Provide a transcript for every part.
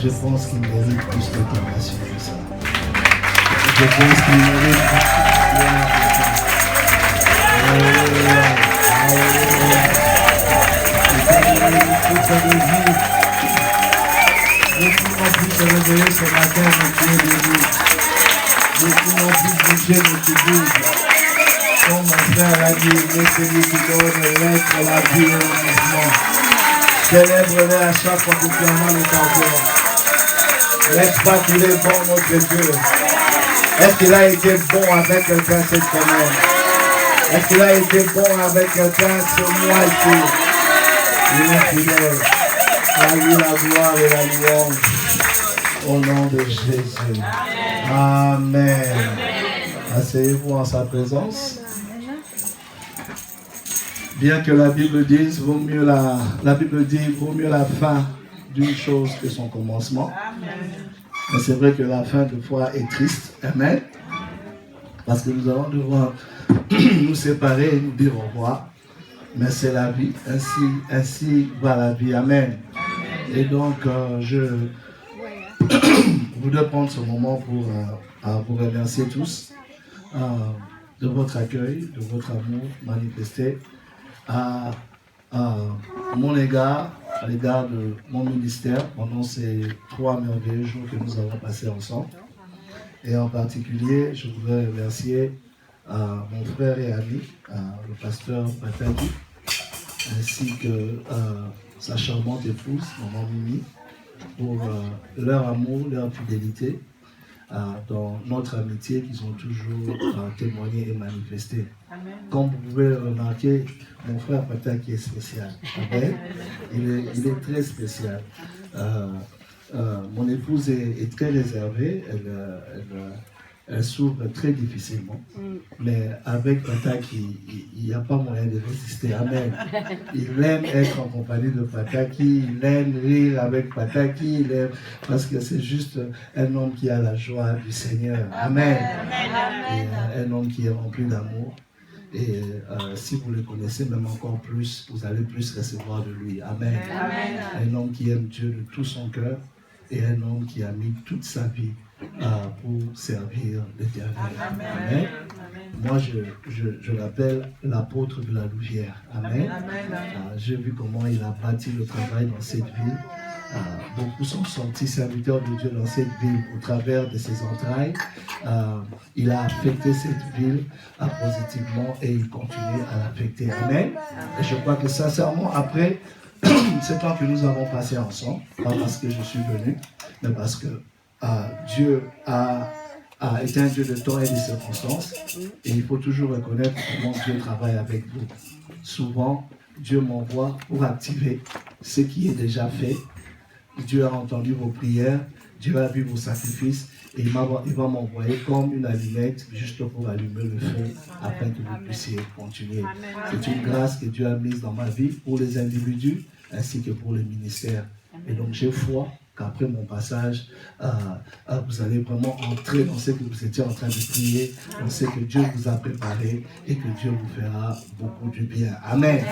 Je pense qu'il mérite plus d'acclamation que ça. Je pense qu'il mérite plus beaucoup ont pu se réveiller ce matin, mon Dieu de vous. Beaucoup ont pu bouger notre bouche. Comme mon frère a dit, mais celui qui donne l'être, la vie et le mouvement. Célèbre-le à chaque fois que tu en as l'occasion. N'est-ce pas qu'il est bon, notre Dieu? Est-ce qu'il a été bon avec quelqu'un cette semaine? Est-ce qu'il a été bon avec quelqu'un ce mois-ci? Il est fidèle. À lui la gloire et la louange. Au nom de Jésus. Amen. Asseyez-vous en sa présence. Bien que la Bible dise, vaut mieux la Bible dit, vaut mieux la fin d'une chose que son commencement. Mais c'est vrai que la fin, des fois, est triste. Amen. Parce que nous allons devoir nous séparer et nous dire au revoir. Mais c'est la vie. Ainsi va la vie. Amen. Et donc, je voudrais prendre ce moment pour vous remercier tous de votre accueil, de votre amour manifesté à mon égard, à l'égard de mon ministère pendant ces 3 merveilleux jours que nous avons passés ensemble. Et en particulier, je voudrais remercier mon frère et ami, le pasteur Patadi, ainsi que sa charmante épouse, maman Mimi, pour leur amour, leur fidélité dans notre amitié qu'ils ont toujours témoigné et manifesté. Amen. Comme vous pouvez le remarquer, mon frère Pataki est spécial. Amen. Il est très spécial. Mon épouse est très réservée, elle s'ouvre très difficilement. Mais avec Pataki, il n'y a pas moyen de résister. Amen. Il aime être en compagnie de Pataki, il aime rire avec Pataki, il aime, parce que c'est juste un homme qui a la joie du Seigneur. Amen. Et un homme qui est rempli d'amour. Et si vous le connaissez même encore plus, vous allez plus recevoir de lui. Amen. Amen. Un homme qui aime Dieu de tout son cœur et un homme qui a mis toute sa vie pour servir l'Éternel. Amen. Amen. Moi, je l'appelle l'apôtre de la Louvière. Amen. J'ai vu comment il a bâti le travail dans cette ville. Beaucoup sont sortis serviteurs de Dieu dans cette ville au travers de ses entrailles. Il a affecté cette ville positivement et il continue à l'affecter. Amen. Et je crois que sincèrement, après ce temps que nous avons passé ensemble, pas parce que je suis venu, mais parce que Dieu a été un Dieu de temps et de circonstances. Et il faut toujours reconnaître comment Dieu travaille avec vous. Souvent, Dieu m'envoie pour activer ce qui est déjà fait. Dieu a entendu vos prières, Dieu a vu vos sacrifices et il va m'envoyer comme une allumette juste pour allumer le feu afin que vous puissiez continuer. C'est une grâce que Dieu a mise dans ma vie pour les individus ainsi que pour le ministère. Et donc j'ai foi qu'après mon passage, vous allez vraiment entrer dans ce que vous étiez en train de prier, dans ce que Dieu vous a préparé et que Dieu vous fera beaucoup du bien. Amen.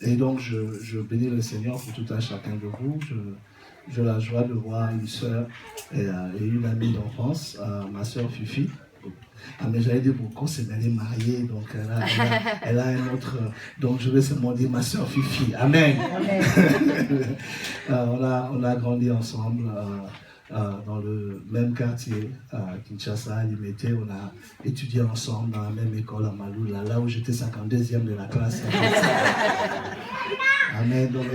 Et donc, je bénis le Seigneur pour tout un chacun de vous. J'ai la joie de voir une sœur et une amie d'enfance, ma sœur Fifi. Mais j'allais dire pourquoi c'est elle est mariée, donc elle a un autre. Donc, je vais seulement dire ma sœur Fifi. Amen. On a grandi ensemble. Dans le même quartier, à Kinshasa, à Limete. On a étudié ensemble dans la même école à Maloula, là où j'étais 52e de la classe. Amen. Donc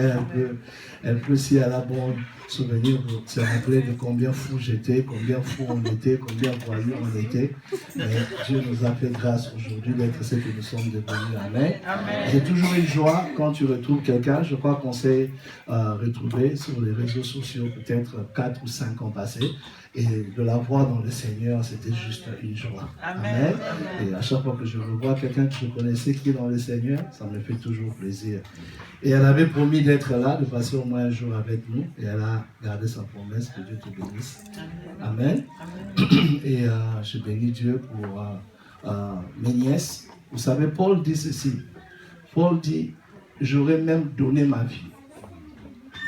elle peut, si elle a bon souvenir, se rappeler de combien fou j'étais, combien fou on était, combien voyous on était. Mais Dieu nous a fait grâce aujourd'hui d'être ce que nous sommes devenus. Amen. J'ai toujours une joie quand tu retrouves quelqu'un. Je crois qu'on s'est retrouvé sur les réseaux sociaux peut-être 4 ou 5 ans passés. Et de la voir dans le Seigneur, c'était juste une joie. Amen. Et à chaque fois que je revois quelqu'un que je connaissais qui est dans le Seigneur, ça me fait toujours plaisir. Et elle avait promis d'être là, de passer au moins un jour avec nous. Et elle a gardé sa promesse. Que Dieu te bénisse. Amen. Et je bénis Dieu pour mes nièces. Vous savez, Paul dit ceci. Paul dit, j'aurais même donné ma vie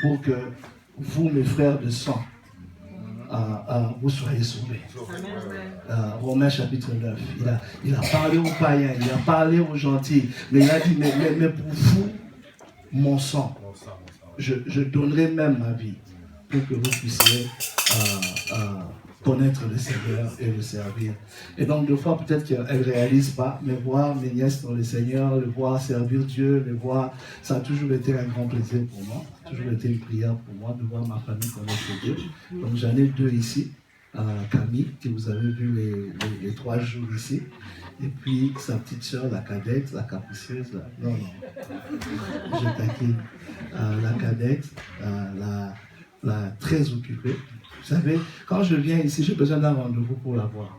pour que vous, mes frères de sang, vous soyez sauvés. Romains chapitre 9. Il a parlé aux païens, il a parlé aux gentils, mais il a dit, mais pour vous, mon sang, je donnerai même ma vie pour que vous puissiez connaître le Seigneur et le servir. Et donc, des fois, peut-être qu'elles ne réalisent pas, mais voir mes nièces dans le Seigneur, le voir servir Dieu, le voir, ça a toujours été un grand plaisir pour moi. Ça a toujours été une prière pour moi de voir ma famille connaître Dieu. Donc, j'en ai 2 ici. Camille, que vous avez vu les 3 jours ici. Et puis, sa petite soeur, la cadette, la capricieuse. Non, je taquine. La cadette, la très occupée. Vous savez, quand je viens ici, j'ai besoin d'un rendez-vous pour la voir.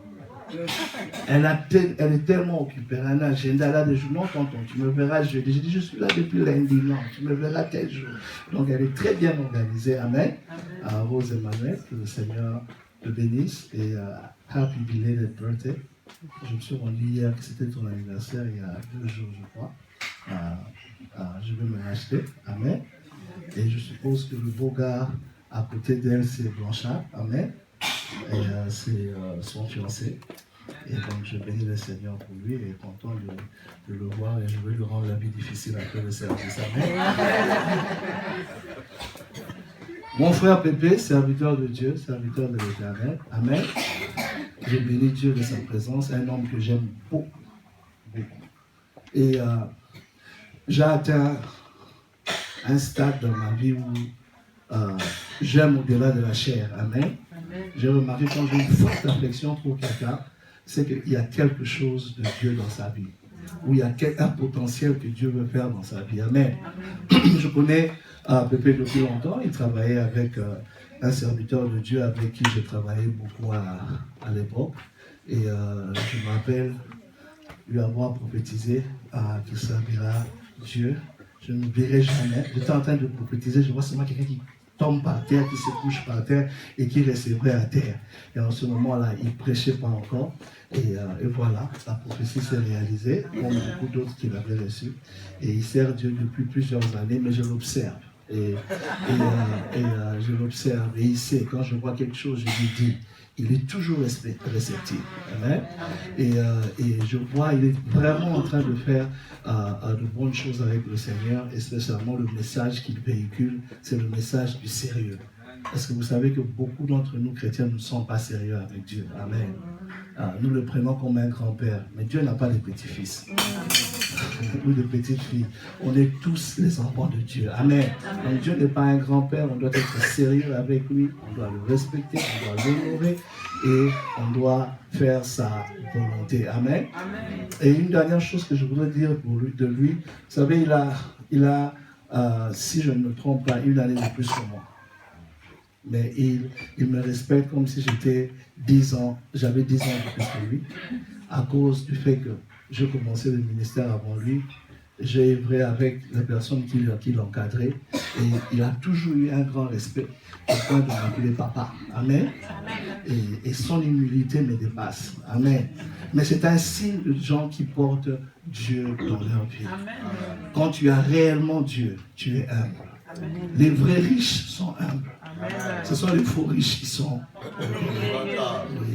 Elle est tellement occupée, elle a un agenda là des jours. Non, tonton, tu me verras jeudi. J'ai dit, je suis là depuis lundi. Non, tu me verras tel jour. Donc, elle est très bien organisée. Amen. Rose Emmanuel, que le Seigneur te bénisse. Et happy belated birthday. Je me suis rendu hier que c'était ton anniversaire, il y a 2 jours, je crois. Je vais me racheter. Amen. Et je suppose que le beau gars à côté d'elle, c'est Blanchard. Amen. Et c'est son fiancé. Et donc, je bénis le Seigneur pour lui et content de le voir. Et je vais lui rendre la vie difficile après le service. Amen. Mon frère Pépé, serviteur de Dieu, serviteur de l'Éternel. Amen. Je bénis Dieu de sa présence, un homme que j'aime beaucoup, beaucoup. Et j'ai atteint un stade dans ma vie où j'aime au-delà de la chair. Amen. J'ai remarqué quand j'ai une forte affection pour quelqu'un, c'est qu'il y a quelque chose de Dieu dans sa vie. Où il y a un potentiel que Dieu veut faire dans sa vie. Amen. Je connais Pépé depuis longtemps. Il travaillait avec un serviteur de Dieu avec qui j'ai travaillé beaucoup à l'époque. Et je me rappelle lui avoir prophétisé qu'il servira Dieu. Je ne verrai jamais. J'étais en train de prophétiser, je vois seulement quelqu'un qui tombe par terre, qui se couche par terre et qui recevrait à terre. Et en ce moment-là, il ne prêchait pas encore. Et voilà, la prophétie s'est réalisée, comme beaucoup d'autres qu'il avait reçus. Et il sert Dieu depuis plusieurs années, mais je l'observe. Et je l'observe. Et il sait, quand je vois quelque chose, je lui dis, il est toujours réceptif. Amen. Et je vois, il est vraiment en train de faire de bonnes choses avec le Seigneur, et spécialement le message qu'il véhicule, c'est le message du sérieux. Parce que vous savez que beaucoup d'entre nous, chrétiens, ne sont pas sérieux avec Dieu. Amen. Nous le prenons comme un grand-père, mais Dieu n'a pas de petits-fils. Ou de petites filles. On est tous les enfants de Dieu. Amen. Donc Dieu n'est pas un grand-père, on doit être sérieux avec lui, on doit le respecter, on doit l'honorer et on doit faire sa volonté. Amen. Et une dernière chose que je voudrais dire de lui, vous savez, il a si je ne me trompe pas, une année de plus que moi. Mais il me respecte comme si j'avais 10 ans de plus que lui, à cause du fait que je commençais le ministère avant lui. J'ai œuvré avec les personnes qui l'encadraient et il a toujours eu un grand respect au point de m'appeler papa. Amen. Et son humilité me dépasse. Amen. Mais c'est un signe de gens qui portent Dieu dans leur vie. Quand tu as réellement Dieu, tu es humble. Les vrais riches sont humbles. Ce sont les faux riches qui sont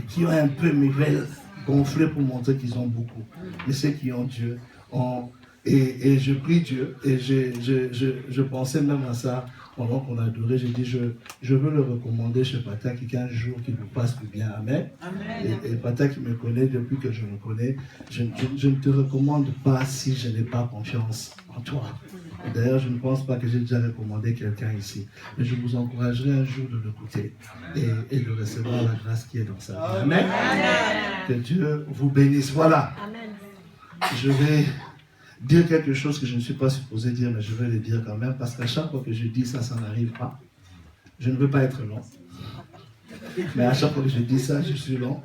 qui ont un peu, mais veulent gonfler pour montrer qu'ils ont beaucoup. Mais ceux qui ont Dieu ont... Et je prie Dieu, et je pensais même à ça pendant qu'on adorait. J'ai dit, je veux le recommander chez Pata, qu'un jour qu'il vous passe du bien. Amen. Et Pata qui me connaît depuis que je le connais, je ne te recommande pas si je n'ai pas confiance en toi. D'ailleurs, je ne pense pas que j'ai déjà recommandé quelqu'un ici. Mais je vous encouragerai un jour de l'écouter et de recevoir la grâce qui est dans sa vie. Amen. Que Dieu vous bénisse. Voilà. Amen. Je vais dire quelque chose que je ne suis pas supposé dire, mais je vais le dire quand même, parce qu'à chaque fois que je dis ça, ça n'arrive pas. Je ne veux pas être long. Mais à chaque fois que je dis ça, je suis long.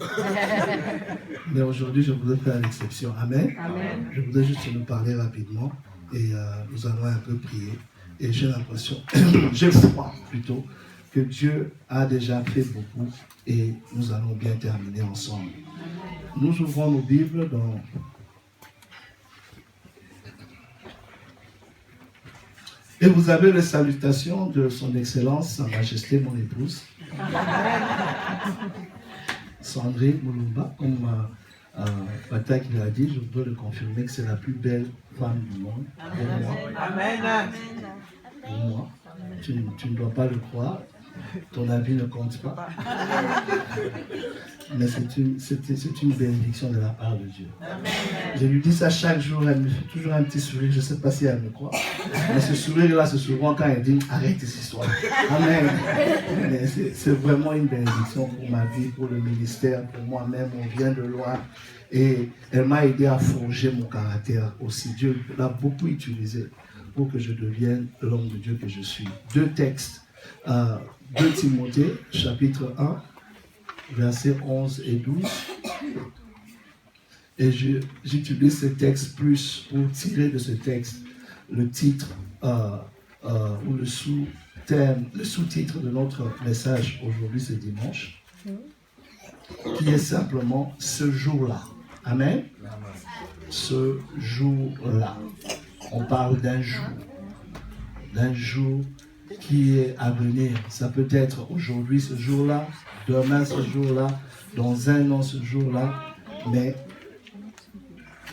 Mais aujourd'hui, je voudrais faire l'exception. Amen. Amen. Je voudrais juste nous parler rapidement. Et nous allons un peu prier. Et j'ai l'impression, j'ai foi plutôt, que Dieu a déjà fait beaucoup et nous allons bien terminer ensemble. Nous ouvrons nos Bibles dans Et vous avez les salutations de son Excellence, Sa Majesté, mon épouse. Sandrine Moulumba, comme Patak l'a dit, je peux le confirmer que c'est la plus belle femme du monde. Pour moi. Amen. Pour moi. Tu ne dois pas le croire. Ton avis ne compte pas. Mais c'est une bénédiction de la part de Dieu. Je lui dis ça chaque jour, elle me fait toujours un petit sourire, je ne sais pas si elle me croit. Mais ce sourire-là, c'est souvent quand elle dit arrête cette histoire. Amen. Mais c'est vraiment une bénédiction pour ma vie, pour le ministère, pour moi-même. On vient de loin. Et elle m'a aidé à forger mon caractère aussi. Dieu l'a beaucoup utilisé pour que je devienne l'homme de Dieu que je suis. 2 textes. 2 Timothée, chapitre 1, versets 11 et 12. Et j'utilise ce texte plus pour tirer de ce texte le titre ou le sous-titre de notre message aujourd'hui, ce dimanche, qui est simplement ce jour-là. Amen. Ce jour-là. On parle d'un jour qui est à venir. Ça peut être aujourd'hui ce jour-là, demain ce jour-là, dans un an ce jour-là, mais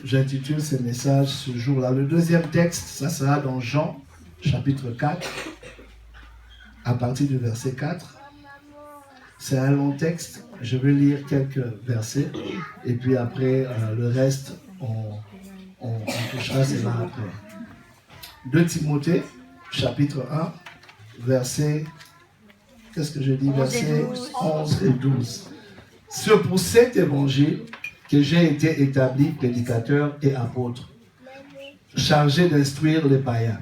j'intitule ce message ce jour-là. Le deuxième texte, ça sera dans Jean, chapitre 4, à partir du verset 4. C'est un long texte, je vais lire quelques versets, et puis après, le reste, on touchera cela après. 2 Timothée, chapitre 1, verset, qu'est-ce que je dis, verset 11 et 12. C'est pour cet évangile que j'ai été établi prédicateur et apôtre, chargé d'instruire les païens.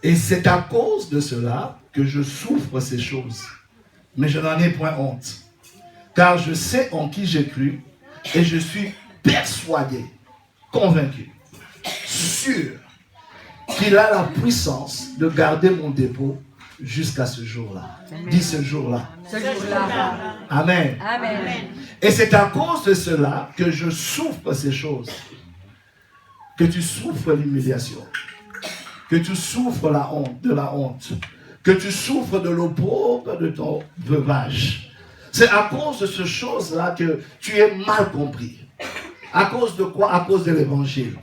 Et c'est à cause de cela que je souffre ces choses. Mais je n'en ai point honte, car je sais en qui j'ai cru et je suis persuadé, convaincu, sûr qu'il a la puissance de garder mon dépôt jusqu'à ce jour-là. Dis ce jour-là. Ce jour-là. Amen. Amen. Et c'est à cause de cela que je souffre ces choses. Que tu souffres l'humiliation. Que tu souffres la honte. Que tu souffres de l'opprobre de ton veuvage. C'est à cause de ces choses-là que tu es mal compris. À cause de quoi? À cause de l'évangile.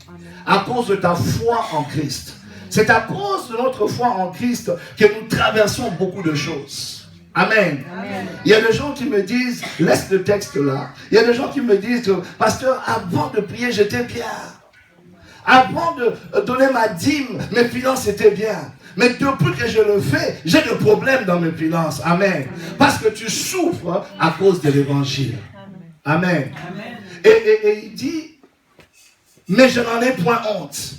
À cause de ta foi en Christ. C'est à cause de notre foi en Christ que nous traversons beaucoup de choses. Amen. Amen. Il y a des gens qui me disent, laisse le texte là. Il y a des gens qui me disent, pasteur, avant de prier, j'étais bien. Avant de donner ma dîme, mes finances étaient bien. Mais depuis que je le fais, j'ai des problèmes dans mes finances. Amen. Parce que tu souffres à cause de l'évangile. Amen. Amen. Et il dit, mais je n'en ai point honte.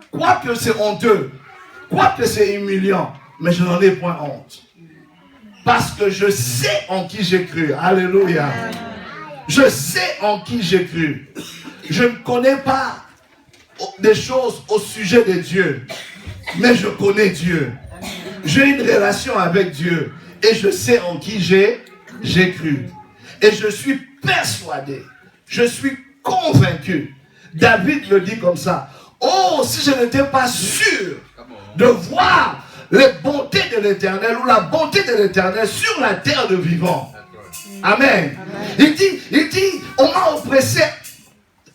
Quoique c'est honteux, quoique c'est humiliant, mais je n'en ai point honte. Parce que je sais en qui j'ai cru. Alléluia. Je sais en qui j'ai cru. Je ne connais pas des choses au sujet de Dieu, mais je connais Dieu. J'ai une relation avec Dieu et je sais en qui j'ai cru. Et je suis persuadé, je suis convaincu. David le dit comme ça. Oh, si je n'étais pas sûr de voir les bontés de l'Éternel ou la bonté de l'Éternel sur la terre de vivants. Amen. Il dit, on m'a oppressé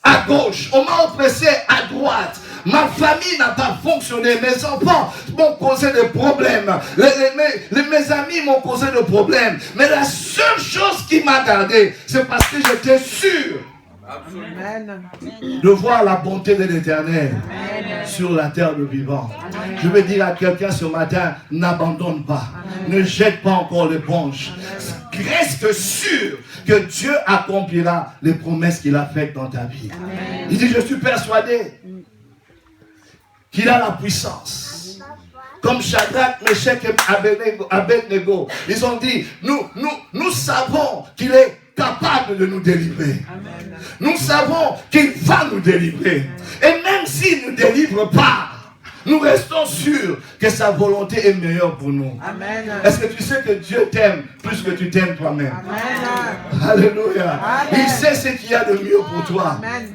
à gauche, on m'a oppressé à droite. Ma famille n'a pas fonctionné, mes enfants m'ont causé des problèmes, mes amis m'ont causé des problèmes. Mais la seule chose qui m'a gardé, c'est parce que j'étais sûr de voir la bonté de l'Éternel sur la terre de vivants. Je veux dire à quelqu'un ce matin, n'abandonne pas, ne jette pas encore l'éponge. Reste sûr que Dieu accomplira les promesses qu'il a faites dans ta vie. Amen. Il dit, je suis persuadé qu'il a la puissance. Comme Shadrach, Meshach et Abednego, ils ont dit, nous savons qu'il est capable de nous délivrer. Amen. Nous savons qu'il va nous délivrer. Et même s'il ne nous délivre pas, nous restons sûrs que sa volonté est meilleure pour nous. Amen. Est-ce que tu sais que Dieu t'aime plus que tu t'aimes toi-même? Alléluia. Amen. Il sait ce qu'il y a de mieux pour toi. Amen.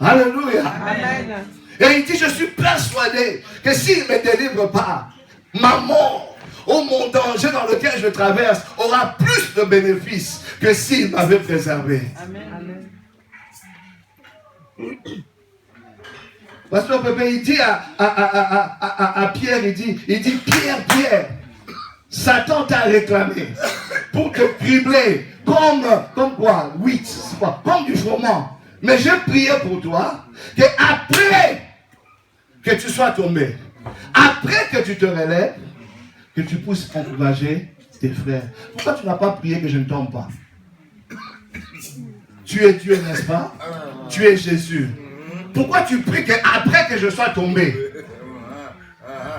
Alléluia. Amen. Et il dit, je suis persuadé que s'il ne me délivre pas, ma mort ou mon danger dans lequel je traverse aura plus de bénéfices que s'il m'avait préservé. Amen. Pasteur Pépé, il dit à Pierre, il dit, Pierre, Satan t'a réclamé pour te cribler comme quoi, comme du froment. Mais j'ai prié pour toi, que après que tu sois tombé, après que tu te relèves, que tu puisses encourager tes frères. Pourquoi tu n'as pas prié que je ne tombe pas? Tu es Dieu, n'est-ce pas? Tu es Jésus. Pourquoi tu pries qu'après que je sois tombé?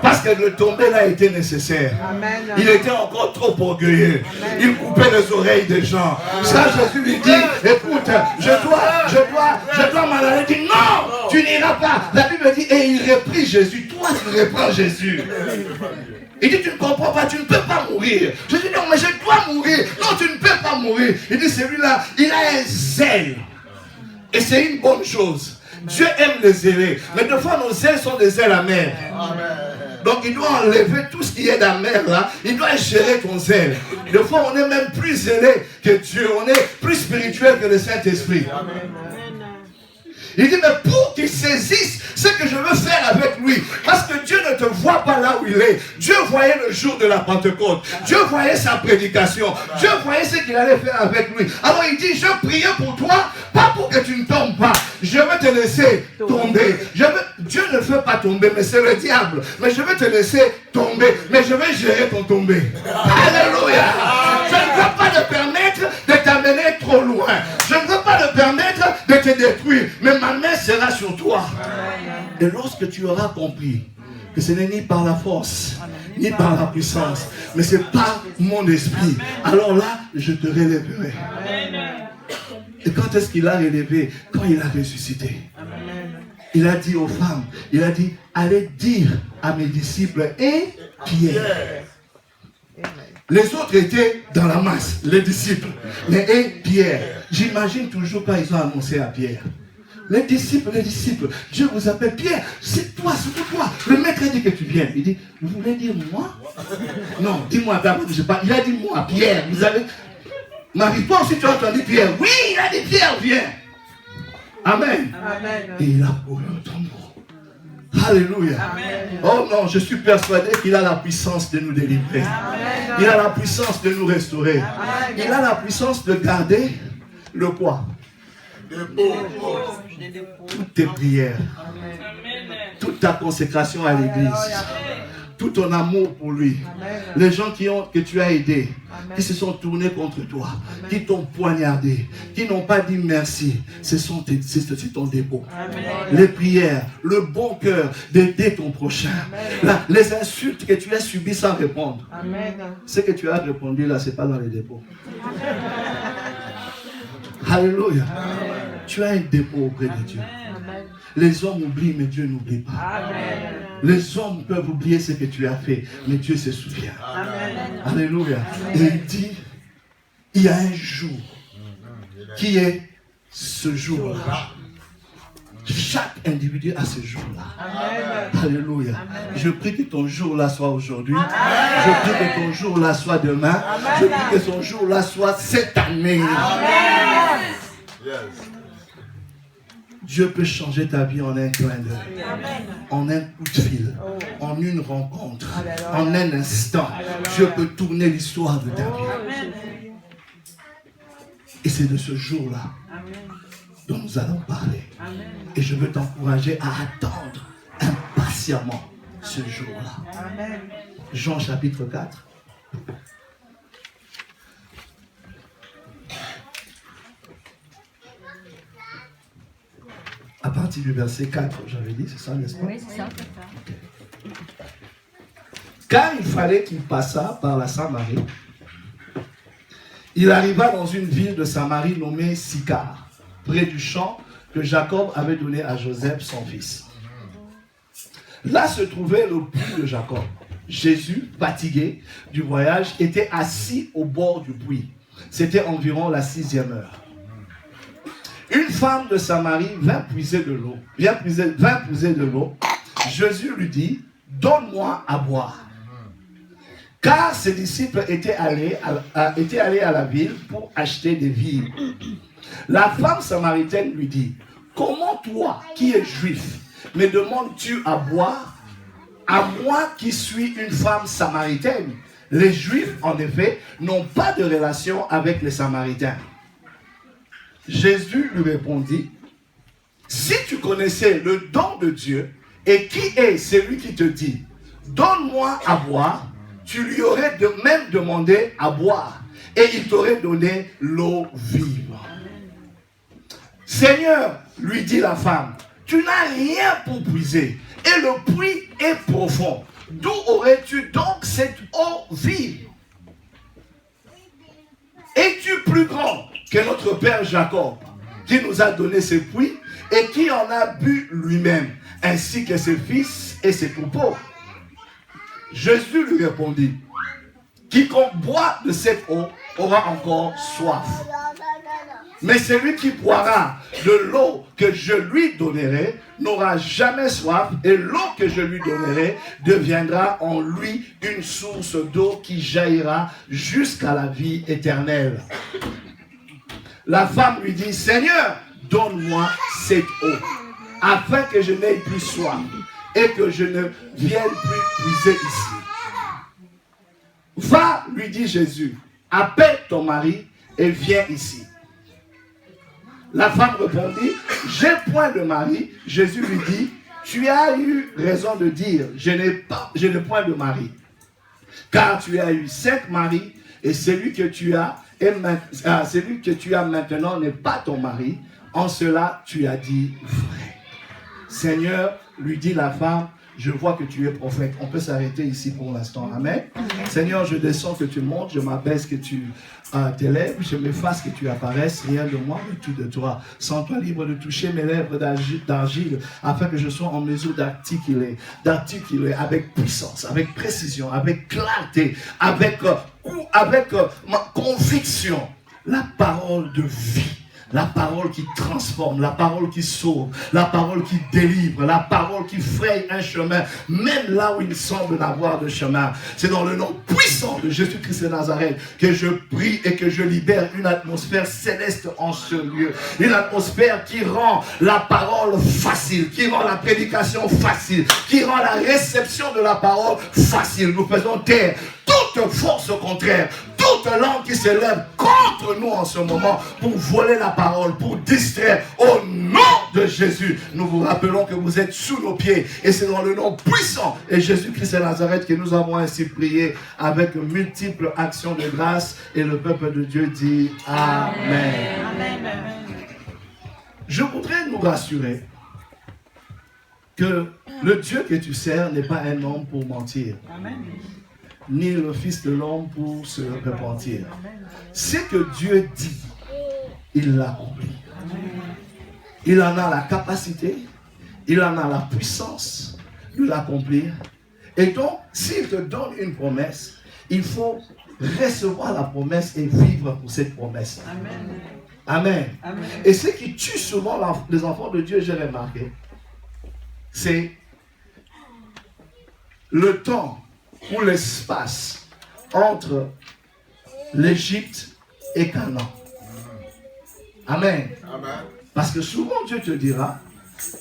Parce que le tomber là était nécessaire. Amen. Il était encore trop orgueilleux. Amen. Il coupait les oreilles des gens. Ça, Jésus lui dit, écoute, je dois m'en aller. Il dit, non, tu n'iras pas. La Bible dit, et il reprit Jésus. Toi, tu reprends Jésus. Il dit, tu ne comprends pas, tu ne peux pas mourir. Je dis, non, mais je dois mourir. Non, tu ne peux pas mourir. Il dit, celui-là, il a un zèle. Et c'est une bonne chose. Dieu aime les zélés. Mais des fois, nos zèles sont des zèles amers. Donc, il doit enlever tout ce qui est d'amer là. Il doit gérer ton zèle. Des fois, on est même plus zélé que Dieu. On est plus spirituel que le Saint-Esprit. Il dit, mais pour qu'il saisisse ce que je veux faire avec lui, parce que Dieu ne te voit pas là où il est. Dieu voyait le jour de la Pentecôte. Dieu voyait sa prédication. Dieu voyait ce qu'il allait faire avec lui. Alors il dit, je priais pour toi, pas pour que tu ne tombes pas. Je veux te laisser tomber. Dieu ne fait pas tomber, mais c'est le diable. Mais je veux te laisser tomber, mais je vais gérer ton tomber. Alléluia. Je ne veux pas te permettre de t'amener trop loin. Je ne veux pas te permettre de te détruire, mais ma main sera sur toi. Et lorsque tu auras compris que ce n'est ni par la force, ni par la puissance, mais c'est par mon esprit, alors là, je te relèverai. Et quand est-ce qu'il a relevé? Quand il a ressuscité. Il a dit aux femmes, il a dit, allez dire à mes disciples et Pierre. Les autres étaient dans la masse, les disciples. Mais et Pierre, j'imagine toujours quand ils ont annoncé à Pierre. Les disciples, Dieu vous appelle Pierre, c'est toi. Le maître a dit que tu viens. Il dit, vous voulez dire moi? Non, dis-moi d'abord, je sais pas. Il a dit moi, Pierre, vous avez... Marie, toi aussi tu as entendu Pierre. Oui, il a dit Pierre, viens. Amen. Et il a couru au tombeau. Alléluia. Amen. Oh non, je suis persuadé qu'il a la puissance de nous délivrer. Amen. Il a la puissance de nous restaurer. Amen. Il a la puissance de garder le quoi? Toutes tes prières. Amen. Toute ta consécration à l'église. Tout ton amour pour lui. Amen. Les gens que tu as aidés, amen, qui se sont tournés contre toi, amen, qui t'ont poignardé, qui n'ont pas dit merci, c'est ton dépôt. Amen. Les prières, le bon cœur d'aider ton prochain, les insultes que tu as subies sans répondre. Amen. Ce que tu as répondu là, ce n'est pas dans les dépôts. Alléluia. Tu as un dépôt auprès de Dieu. Amen. Les hommes oublient, mais Dieu n'oublie pas. Amen. Les hommes peuvent oublier ce que tu as fait, mais Dieu se souvient. Amen. Alléluia. Amen. Et il dit, il y a un jour qui est ce jour-là. Chaque individu a ce jour-là. Amen. Alléluia. Amen. Je prie que ton jour-là soit aujourd'hui. Je prie que ton jour-là soit demain. Amen. Je prie que ton jour-là soit cette année. Amen. Yes. Dieu peut changer ta vie en un clin d'œil, en un coup de fil, en une rencontre, en un instant. Dieu peut tourner l'histoire de ta vie. Et c'est de ce jour-là dont nous allons parler. Et je veux t'encourager à attendre impatiemment ce jour-là. Jean chapitre 4. À partir du verset 4, j'avais dit, c'est ça, n'est-ce pas? Oui, c'est ça. Okay. Car il fallait qu'il passât par la Samarie. Il arriva dans une ville de Samarie nommée Sychar, près du champ que Jacob avait donné à Joseph, son fils. Là se trouvait le puits de Jacob. Jésus, fatigué du voyage, était assis au bord du puits. C'était environ la 6e heure. Une femme de Samarie vint puiser de l'eau. Vint puiser de l'eau. Jésus lui dit, donne-moi à boire. Car ses disciples étaient allés à la ville pour acheter des vivres. La femme samaritaine lui dit, comment toi, qui es juif, me demandes-tu à boire, à moi qui suis une femme samaritaine? Les Juifs, en effet, n'ont pas de relation avec les Samaritains. Jésus lui répondit, si tu connaissais le don de Dieu, et qui est celui qui te dit, donne-moi à boire, tu lui aurais même demandé à boire, et il t'aurait donné l'eau vive. Seigneur, lui dit la femme, tu n'as rien pour puiser, et le puits est profond. D'où aurais-tu donc cette eau vive? Es-tu plus grand que notre père Jacob, qui nous a donné ce puits et qui en a bu lui-même, ainsi que ses fils et ses troupeaux? Jésus lui répondit, quiconque boit de cette eau aura encore soif. Mais celui qui boira de l'eau que je lui donnerai n'aura jamais soif, et l'eau que je lui donnerai deviendra en lui une source d'eau qui jaillira jusqu'à la vie éternelle. La femme lui dit, Seigneur, donne-moi cette eau, afin que je n'aie plus soif et que je ne vienne plus puiser ici. Va, lui dit Jésus, appelle ton mari et viens ici. La femme répondit, j'ai point de mari. Jésus lui dit, tu as eu raison de dire, je n'ai point de mari. Car tu as eu 5 maris, et celui que tu as maintenant n'est pas ton mari. En cela, tu as dit vrai. Seigneur, lui dit la femme, je vois que tu es prophète. On peut s'arrêter ici pour l'instant. Amen. Seigneur, je descends que tu montes, je m'abaisse que tu t'élèves, je m'efface que tu apparaisses. Rien de moi, mais tout de toi. Sens-toi libre de toucher mes lèvres d'argile, afin que je sois en mesure d'articuler avec puissance, avec précision, avec clarté, avec ma conviction, la parole de vie. La parole qui transforme, la parole qui sauve, la parole qui délivre, la parole qui fraye un chemin, même là où il semble n'avoir de chemin. C'est dans le nom puissant de Jésus-Christ de Nazareth que je prie et que je libère une atmosphère céleste en ce lieu. Une atmosphère qui rend la parole facile, qui rend la prédication facile, qui rend la réception de la parole facile. Nous faisons taire toute force contraire, toute langue qui s'élève contre nous en ce moment pour voler la parole, pour distraire. Au nom de Jésus, nous vous rappelons que vous êtes sous nos pieds et c'est dans le nom puissant et Jésus-Christ de Nazareth que nous avons ainsi prié avec multiples actions de grâce et le peuple de Dieu dit Amen. Amen. Je voudrais nous rassurer que le Dieu que tu sers n'est pas un homme pour mentir. Amen. Ni le Fils de l'homme pour se repentir. Ce que Dieu dit, il l'accomplit. Il en a la capacité, il en a la puissance de l'accomplir. Et donc, s'il te donne une promesse, il faut recevoir la promesse et vivre pour cette promesse. Amen. Amen. Amen. Et ce qui tue souvent les enfants de Dieu, j'ai remarqué, c'est le temps ou l'espace entre l'Égypte et Canaan. Amen. Amen. Parce que souvent Dieu te dira,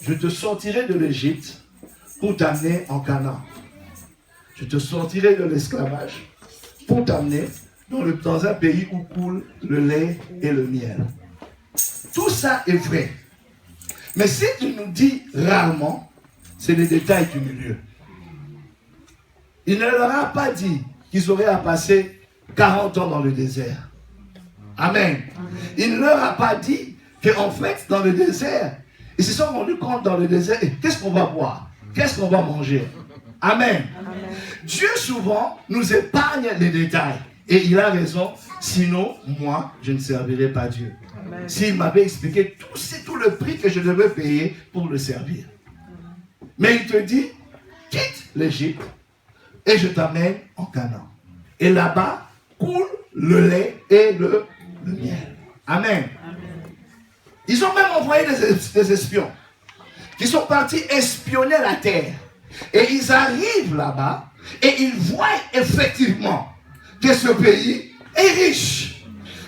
je te sortirai de l'Égypte pour t'amener en Canaan. Je te sortirai de l'esclavage pour t'amener dans un pays où coule le lait et le miel. Tout ça est vrai. Mais ce qu'il nous dit rarement, c'est les détails du milieu. Il ne leur a pas dit qu'ils auraient à passer 40 ans dans le désert. Amen. Il ne leur a pas dit qu'en fait, dans le désert, ils se sont rendus compte dans le désert, qu'est-ce qu'on va boire? Qu'est-ce qu'on va manger? Amen. Amen. Dieu souvent nous épargne les détails. Et il a raison, sinon, moi, je ne servirai pas Dieu. S'il m'avait expliqué tout le prix que je devais payer pour le servir. Mais il te dit, quitte l'Égypte, et je t'amène en Canaan. Et là-bas, coule le lait et le miel. Amen. Amen. Ils ont même envoyé des espions qui sont partis espionner la terre. Et ils arrivent là-bas et ils voient effectivement que ce pays est riche,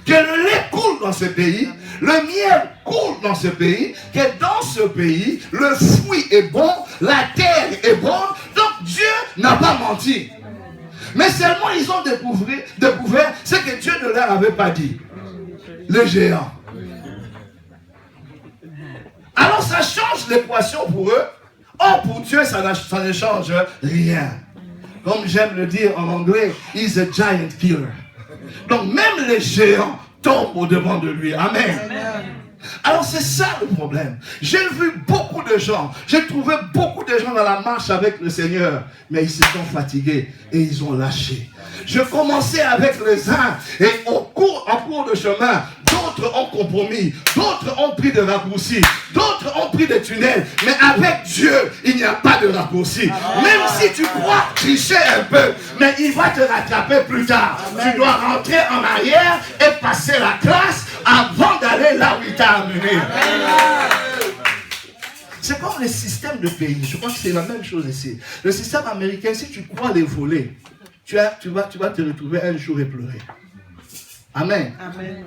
que le lait coule dans ce pays, le miel coule dans ce pays, que dans ce pays, le fruit est bon, la terre est bonne. Donc Dieu n'a pas menti. Mais seulement ils ont découvert ce que Dieu ne leur avait pas dit. Le géant. Alors ça change l'équation pour eux. Or pour Dieu, ça ne change rien. Comme j'aime le dire en anglais, he's a giant killer. Donc même les géants tombent au-devant de lui. Amen. Alors c'est ça le problème. J'ai vu beaucoup de gens, j'ai trouvé beaucoup de gens dans la marche avec le Seigneur, mais ils se sont fatigués et ils ont lâché. Je commençais avec les uns et en cours de chemin, d'autres ont compromis, d'autres ont pris des raccourcis, d'autres ont pris des tunnels, mais avec Dieu, il n'y a pas de raccourci. Même si tu crois tricher un peu, mais il va te rattraper plus tard. Tu dois rentrer en arrière et passer la classe avant d'aller là où il t'a amené. C'est comme le système de pays. Je crois que c'est la même chose ici. Le système américain, si tu crois les voler, tu vas te retrouver un jour et pleurer. Amen. Amen.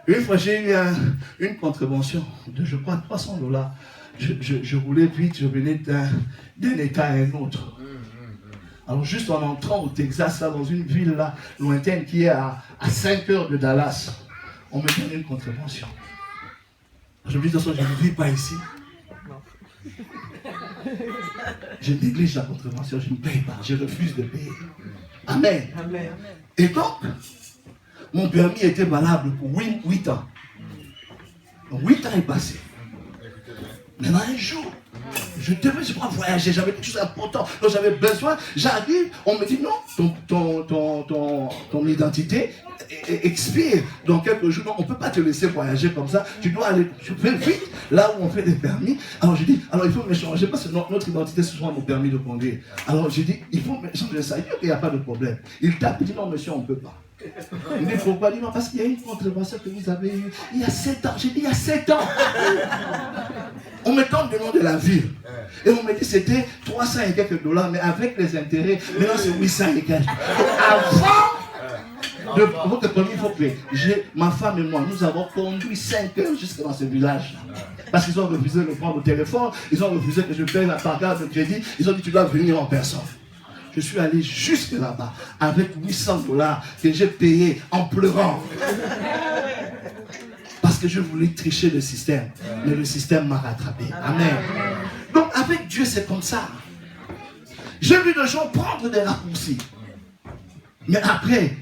Une fois, j'ai eu une contravention de, je crois, $300. Je roulais vite, je venais d'un état à un autre. Alors, juste en entrant au Texas, là, dans une ville là, lointaine qui est à 5 heures de Dallas, on me donne une contravention. Je me dis, de toute façon, je ne vis pas ici. Je néglige la contravention, je ne paye pas, je refuse de payer. Amen. Amen. Et donc, mon permis était valable pour 8 ans. Donc 8 ans est passé. Maintenant un jour, je devais voyager, j'avais quelque chose d'important, donc j'avais besoin, j'arrive, on me dit non, ton identité expire dans quelques jours, non, on ne peut pas te laisser voyager comme ça, tu dois aller, tu fais vite, là où on fait des permis. Alors je dis, alors il faut me changer, parce que notre identité ce soit mon permis de conduire. Alors j'ai dit, il faut me changer ça, il n'y a pas de problème. Il tape, il dit non monsieur, on ne peut pas. Il dit pourquoi? Il dit non, parce qu'il y a une contravention que vous avez eue il y a 7 ans. J'ai dit il y a 7 ans. On me donne le nom de la ville. Et on me dit c'était 300 et quelques $, mais avec les intérêts, maintenant c'est 800 et quelques. Avant de votre premier, il faut payer. Ma femme et moi, nous avons conduit 5 heures jusqu'à dans ce village. Parce qu'ils ont refusé de prendre le téléphone, ils ont refusé que je paye la carte de crédit, ils ont dit tu dois venir en personne. Je suis allé jusque là-bas avec $800 que j'ai payé en pleurant. Parce que je voulais tricher le système. Mais le système m'a rattrapé. Amen. Donc avec Dieu, c'est comme ça. J'ai vu des gens prendre des raccourcis. Mais après,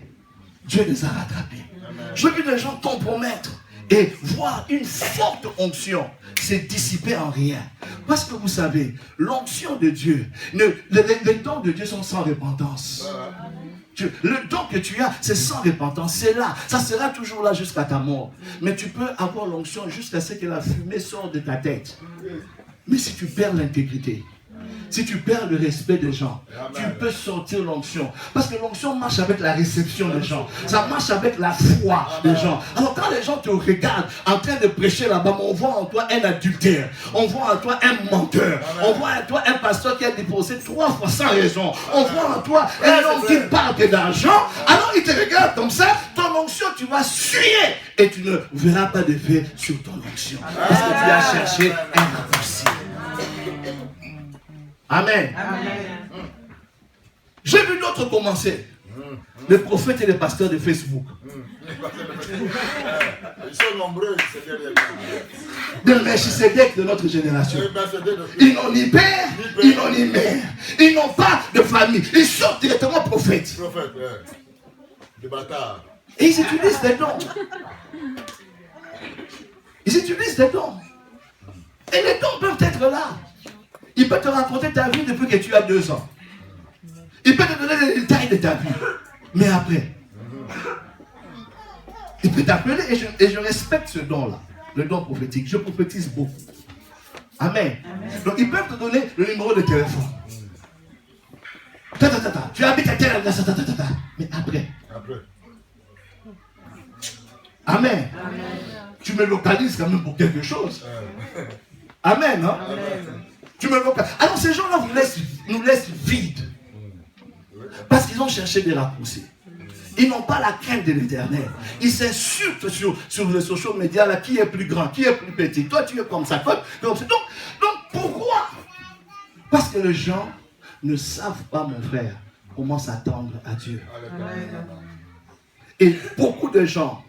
Dieu les a rattrapés. J'ai vu des gens compromettre et voir une forte onction s'est dissipée en rien. Parce que vous savez, l'onction de Dieu, les dons de Dieu sont sans repentance. Le don que tu as, c'est sans repentance. C'est là. Ça sera toujours là jusqu'à ta mort. Mais tu peux avoir l'onction jusqu'à ce que la fumée sorte de ta tête. Mais si tu perds l'intégrité, si tu perds le respect des gens, tu peux sortir l'onction. Parce que l'onction marche avec la réception des gens. Ça marche avec la foi des gens. Alors quand les gens te regardent en train de prêcher là-bas, on voit en toi un adultère. On voit en toi un menteur. On voit en toi un pasteur qui a dépensé 3 fois sans raison. On voit en toi un homme qui parle d'argent. Alors il te regarde comme ça, ton onction, tu vas suer. Et tu ne verras pas d'effet sur ton onction. Parce que tu as cherché un raccourci. Amen. Amen. J'ai vu d'autres commencer. Les prophètes et les pasteurs de Facebook. Ils sont nombreux. De Melchisedec de notre génération. Ils n'ont ni père, ils n'ont ni mère. Ils n'ont pas de famille. Ils sont directement prophètes. Prophètes, des bâtards. Et ils utilisent des dons. Ils utilisent des dons. Et les dons peuvent être là. Il peut te raconter ta vie depuis que tu as 2 ans. Il peut te donner les détails de ta vie. Mais après, il peut t'appeler et je respecte ce don-là, le don prophétique. Je prophétise beaucoup. Amen. Donc ils peuvent te donner le numéro de téléphone. Tu habites à tel endroit. Mais après. Amen. tu me localises quand même pour quelque chose. Amen. Hein? Amen. Tu me localises. Alors ces gens-là nous laissent vides. Parce qu'ils ont cherché des raccourcis. Ils n'ont pas la crainte de l'Éternel. Ils s'insultent sur les social media là, qui est plus grand, qui est plus petit. Toi, tu es comme ça. Toi, comme ça. Donc, pourquoi? Parce que les gens ne savent pas, mon frère, comment s'attendre à Dieu. Amen. Et beaucoup de gens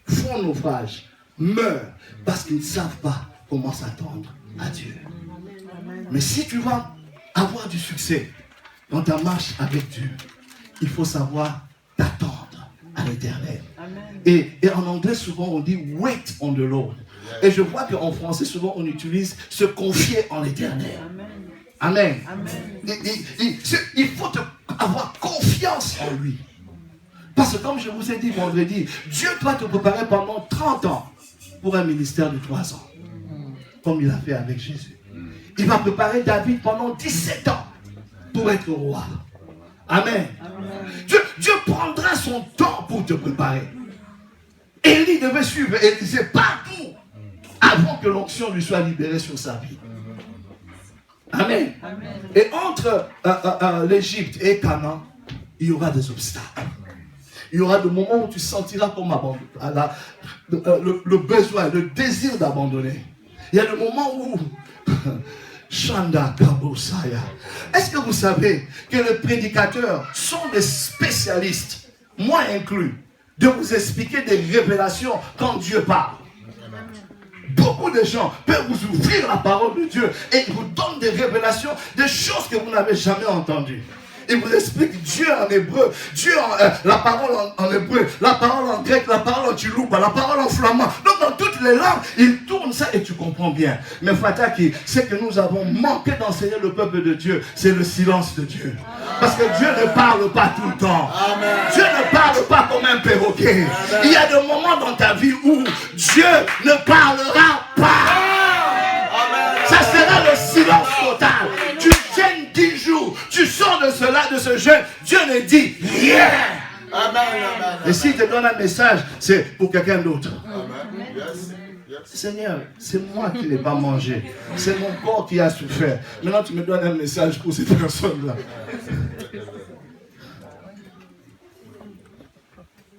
font naufrage, meurent, parce qu'ils ne savent pas comment s'attendre à Dieu. Mais si tu vas avoir du succès dans ta marche avec Dieu, il faut savoir t'attendre à l'Éternel. Et en anglais, souvent, on dit « wait on the Lord ». Et je vois qu'en français, souvent, on utilise « se confier en l'Éternel ». Amen. Il faut avoir confiance en lui. Parce que comme je vous ai dit vendredi, Dieu doit te préparer pendant 30 ans pour un ministère de 3 ans. Comme il a fait avec Jésus. Il va préparer David pendant 17 ans pour être roi. Amen. Dieu prendra son temps pour te préparer. Élie devait suivre Élisée partout avant que l'onction lui soit libérée sur sa vie. Amen. Et entre l'Égypte et Canaan, il y aura des obstacles. Il y aura des moments où tu sentiras comme le besoin, le désir d'abandonner. Il y a des moments où Shanda Kabosaya. Est-ce que vous savez que les prédicateurs sont des spécialistes, moi inclus, de vous expliquer des révélations quand Dieu parle? Beaucoup de gens peuvent vous ouvrir la parole de Dieu et ils vous donnent des révélations, des choses que vous n'avez jamais entendues. Ils vous expliquent Dieu en hébreu, Dieu la parole en hébreu, la parole en grec, la parole en tulouba, la parole en flamand. Donc dans toutes les langues, ils tournent ça et tu comprends bien. Mais Fataki, c'est que nous avons manqué d'enseigner le peuple de Dieu, c'est le silence de Dieu. Parce que Dieu ne parle pas tout le temps. Amen. Dieu ne parle pas comme un perroquet. Amen. Il y a des moments dans ta vie où Dieu ne parlera pas. Amen. Ça sera le silence total. Tu gênes 10 jours, tu sors de cela, de ce jeûne, Dieu ne dit rien. Amen. Et s'il te donne un message, c'est pour quelqu'un d'autre. Seigneur, c'est moi qui n'ai pas mangé. C'est mon corps qui a souffert. Maintenant, tu me donnes un message pour cette personne-là.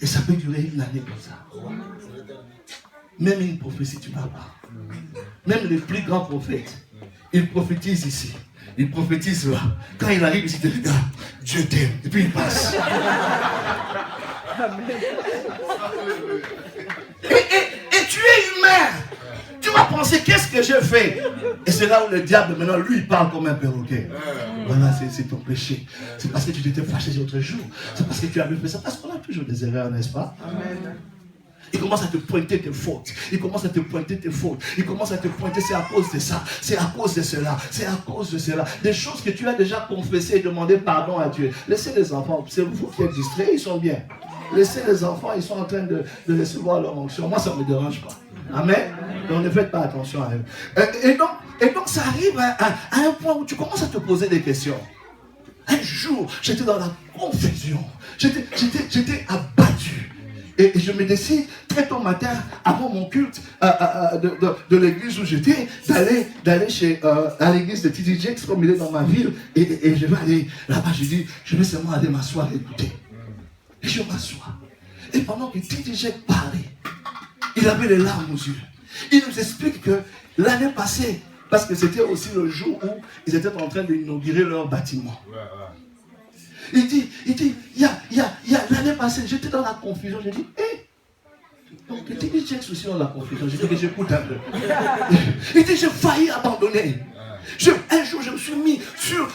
Et ça peut durer une année comme ça. Même une prophétie, tu n'as pas. Même les plus grands prophètes, ils prophétisent ici. Il prophétise là. Quand il arrive, il dit, regarde, Dieu t'aime. Et puis il passe. Et tu es humain. Tu vas penser, qu'est-ce que j'ai fait? Et c'est là où le diable, maintenant, lui, il parle comme un perroquet. Voilà, c'est ton péché. C'est parce que tu t'étais fâché l'autre jour. C'est parce que tu avais fait ça. Parce qu'on a toujours des erreurs, n'est-ce pas? Amen. Il commence à te pointer tes fautes. Il commence à te pointer tes fautes. Il commence à te pointer, c'est à cause de ça. C'est à cause de cela. C'est à cause de cela. Des choses que tu as déjà confessées et demandé pardon à Dieu. Laissez les enfants, c'est vous qui êtes distraits, ils sont bien. Laissez les enfants, ils sont en train de recevoir leur onction. Moi, ça ne me dérange pas. Amen. Donc ne faites pas attention à eux. Et donc ça arrive à un point où tu commences à te poser des questions. Un jour, j'étais dans la confusion. J'étais abattu. Et je me décide très tôt matin, avant mon culte de l'église où j'étais, d'aller à l'église de T.D. Jakes, comme il est dans ma ville. Et je vais aller là-bas, je dis, je vais seulement aller m'asseoir et écouter. Et je m'assois. Et pendant que T.D. Jakes parlait, il avait les larmes aux yeux. Il nous explique que l'année passée, parce que c'était aussi le jour où ils étaient en train d'inaugurer leur bâtiment. Il dit, il y a l'année passée, j'étais dans la confusion. J'ai dit, hé, donc T.D. Jakes aussi dans la confusion. J'ai dit que j'écoute un peu. Il dit, j'ai failli abandonner. Un jour, je me suis mis sur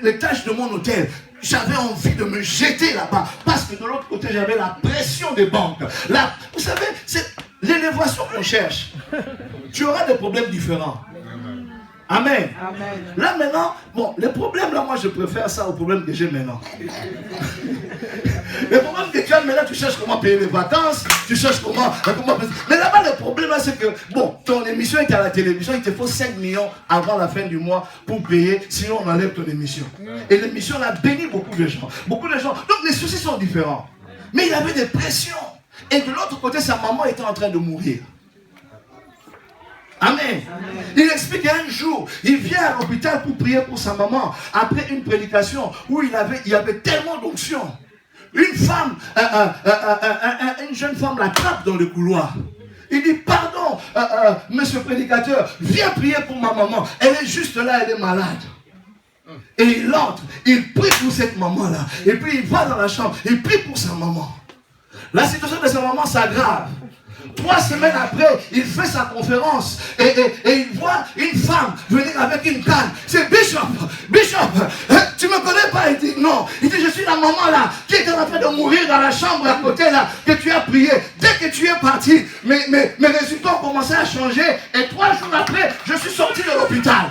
l'étage de mon hôtel. J'avais envie de me jeter là-bas. Parce que de l'autre côté, j'avais la pression des banques. Vous savez, c'est l'élévation qu'on cherche. Tu auras des problèmes différents. Amen. Amen. Là maintenant, bon, les problèmes là, moi je préfère ça aux problèmes que j'ai maintenant. Les problèmes que tu as maintenant, tu cherches comment payer les vacances, tu cherches comment. Mais là-bas, le problème là, c'est que, bon, ton émission est à la télévision, il te faut 5 millions avant la fin du mois pour payer, sinon on enlève ton émission. Et l'émission là bénit beaucoup de gens. Beaucoup de gens. Donc les soucis sont différents. Mais il avait des pressions. Et de l'autre côté, sa maman était en train de mourir. Amen. Il explique qu'un jour, il vient à l'hôpital pour prier pour sa maman. Après une prédication où il y avait tellement d'onction. Une femme, une jeune femme l'attrape dans le couloir. Il dit, pardon, monsieur prédicateur, viens prier pour ma maman. Elle est juste là, elle est malade. Et il entre, il prie pour cette maman-là. Et puis il va dans la chambre, il prie pour sa maman. La situation de sa maman s'aggrave. 3 semaines après, il fait sa conférence et il voit une femme venir avec une canne. C'est Bishop, tu me connais pas? Il dit non. Il dit, je suis la maman là qui est en train de mourir dans la chambre à côté là, que tu as prié. Dès que tu es parti, mes résultats ont commencé à changer et 3 jours après, je suis sorti de l'hôpital.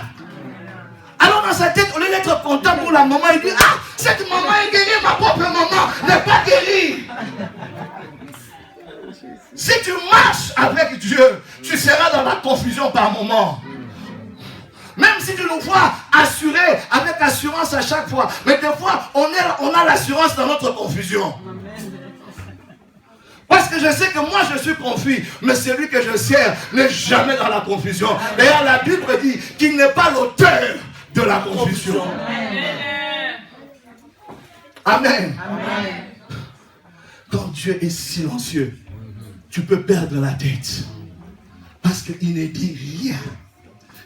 Alors dans sa tête, au lieu d'être content pour la maman, il dit, ah, cette maman est guérie, ma propre maman n'est pas guérie. Si tu marches avec Dieu, tu seras dans la confusion par moment. Même si tu nous vois assurés, avec assurance à chaque fois. Mais des fois, on a l'assurance dans notre confusion. Parce que je sais que moi je suis confus, mais celui que je sers n'est jamais dans la confusion. D'ailleurs, la Bible dit qu'il n'est pas l'auteur de la confusion. Amen. Amen. Quand Dieu est silencieux, tu peux perdre la tête. Parce qu'il ne dit rien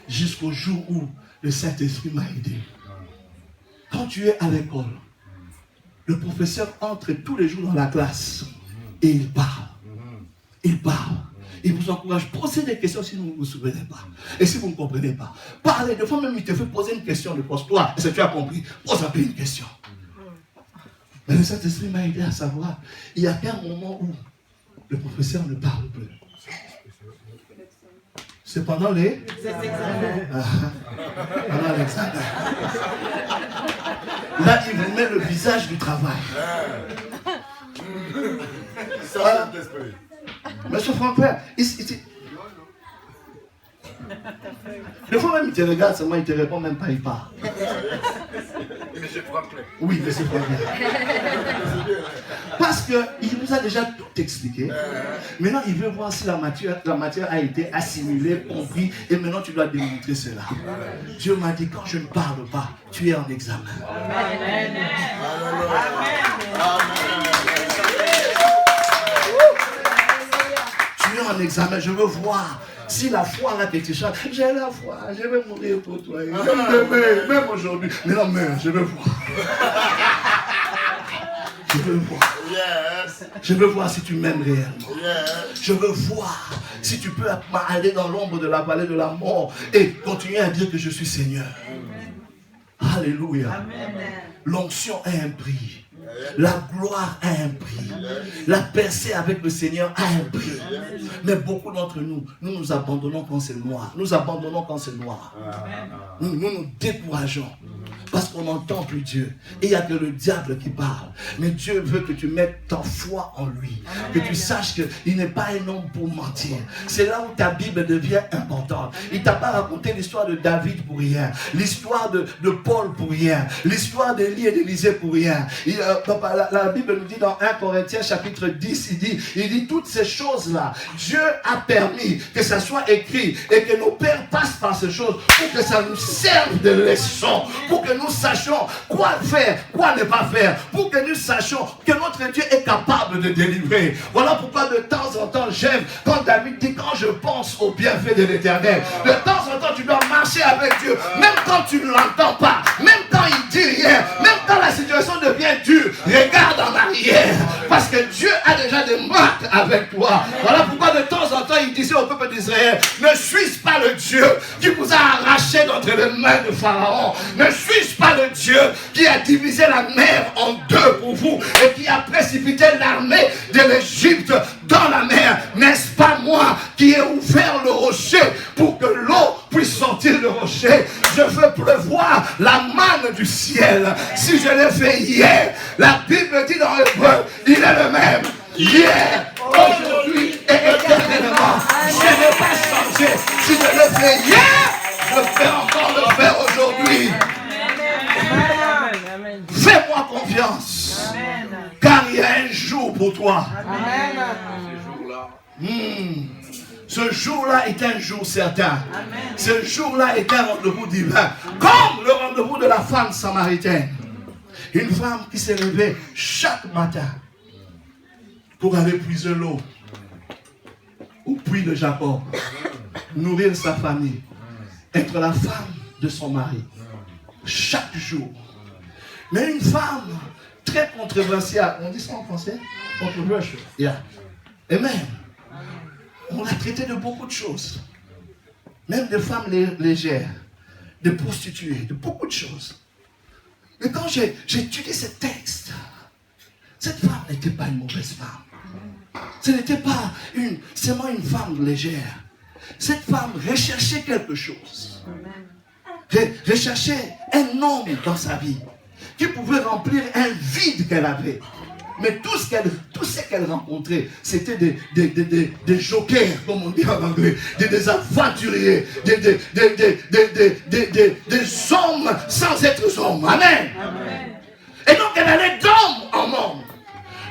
jusqu'au jour où le Saint-Esprit m'a aidé. Quand tu es à l'école, le professeur entre tous les jours dans la classe et il parle. Il parle. Il vous encourage. Posez des questions si vous ne vous souvenez pas. Et si vous ne comprenez pas. Parlez. Des fois même, il te fait poser une question de pose-toi. Est-ce que tu as compris? Pose un peu une question. Mais le Saint-Esprit m'a aidé à savoir. Il y a qu'un moment où le professeur ne parle plus. C'est pendant les examens. Pendant l'examen. Là, il vous met le visage du travail. Ça, c'est l'esprit. Monsieur Franck-Père, des fois même il te regarde seulement, il ne te répond même pas, il part. Monsieur Franklin. Oui, monsieur Franck-Père. Parce qu'il nous a déjà tout expliqué. Maintenant, il veut voir si la matière a été assimilée, compris, et maintenant tu dois démontrer cela. Dieu m'a dit, quand je ne parle pas, tu es en examen. Amen. Tu es en examen, je veux voir. Si la foi là que tu chantes, j'ai la foi, je vais mourir pour toi. Même aujourd'hui. Mais non, mais je veux voir. Je veux voir. Je veux voir si tu m'aimes réellement. Je veux voir si tu peux aller dans l'ombre de la vallée de la mort et continuer à dire que je suis Seigneur. Alléluia. L'onction a un prix. La gloire a un prix. La percée avec le Seigneur a un prix. Mais beaucoup d'entre nous, nous abandonnons quand c'est noir. Nous abandonnons quand c'est noir. Nous nous décourageons. Parce qu'on n'entend plus Dieu. Et il n'y a que le diable qui parle. Mais Dieu veut que tu mettes ta foi en lui. Que tu saches qu'il n'est pas un homme pour mentir. C'est là où ta Bible devient importante. Il ne t'a pas raconté l'histoire de David pour rien. L'histoire de Paul pour rien. L'histoire d'Élie et d'Élisée pour rien. La Bible nous dit dans 1 Corinthiens chapitre 10, il dit toutes ces choses-là, Dieu a permis que ça soit écrit et que nos pères passent par ces choses pour que ça nous serve de leçon, pour que nous sachions quoi faire, quoi ne pas faire, pour que nous sachions que notre Dieu est capable de délivrer. Voilà pourquoi de temps en temps j'aime quand David dit quand je pense au bienfait de l'Éternel. De temps en temps tu dois marcher avec Dieu, même quand tu ne l'entends pas, même quand il dit rien, même quand la situation devient dure. Regarde en arrière, parce que Dieu a déjà des marques avec toi. Voilà pourquoi de temps en temps il disait au peuple d'Israël, ne suis-je pas le Dieu qui vous a arraché d'entre les mains de Pharaon? Ne suis-je pas le Dieu qui a divisé la mer en deux pour vous et qui a précipité l'armée de l'Égypte dans la mer? N'est-ce pas moi qui ai ouvert le rocher pour que l'eau puisse sortir du rocher? Je veux pleuvoir la manne du ciel. Si je l'ai fait hier, la Bible dit dans Hébreu, il est le même hier, aujourd'hui et éternellement. Je n'ai pas changé. Si je l'ai fait hier, je vais encore le faire aujourd'hui. Fais-moi confiance. Car il y a un jour pour toi. Ce jour-là est un jour certain. Ce jour-là est un rendez-vous divin. Comme le rendez-vous de la femme samaritaine. Une femme qui s'est levée chaque matin pour aller puiser l'eau au puits de Jacob, nourrir sa famille, être la femme de son mari, chaque jour. Mais une femme très controversiale, on dit ça en français? Controversial. Yeah. Amen. On l'a traité de beaucoup de choses. Même de femmes légères, de prostituées, de beaucoup de choses. Mais quand j'ai étudié ce texte, cette femme n'était pas une mauvaise femme. Ce n'était pas seulement une femme légère. Cette femme recherchait quelque chose. Recherchait un homme dans sa vie qui pouvait remplir un vide qu'elle avait. Mais tout ce qu'elle rencontrait, c'était des jokers, comme on dit en anglais, des aventuriers, des hommes sans être hommes. Amen. Amen. Et donc elle allait d'homme en homme,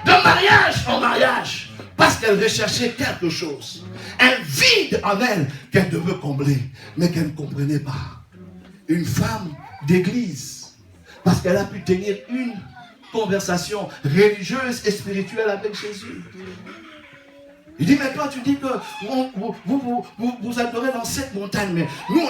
de mariage en mariage, parce qu'elle recherchait quelque chose, un vide en elle qu'elle devait combler, mais qu'elle ne comprenait pas. Une femme d'église, parce qu'elle a pu tenir une conversation religieuse et spirituelle avec Jésus. Il dit, mais toi tu dis que vous adorez dans cette montagne, mais nous,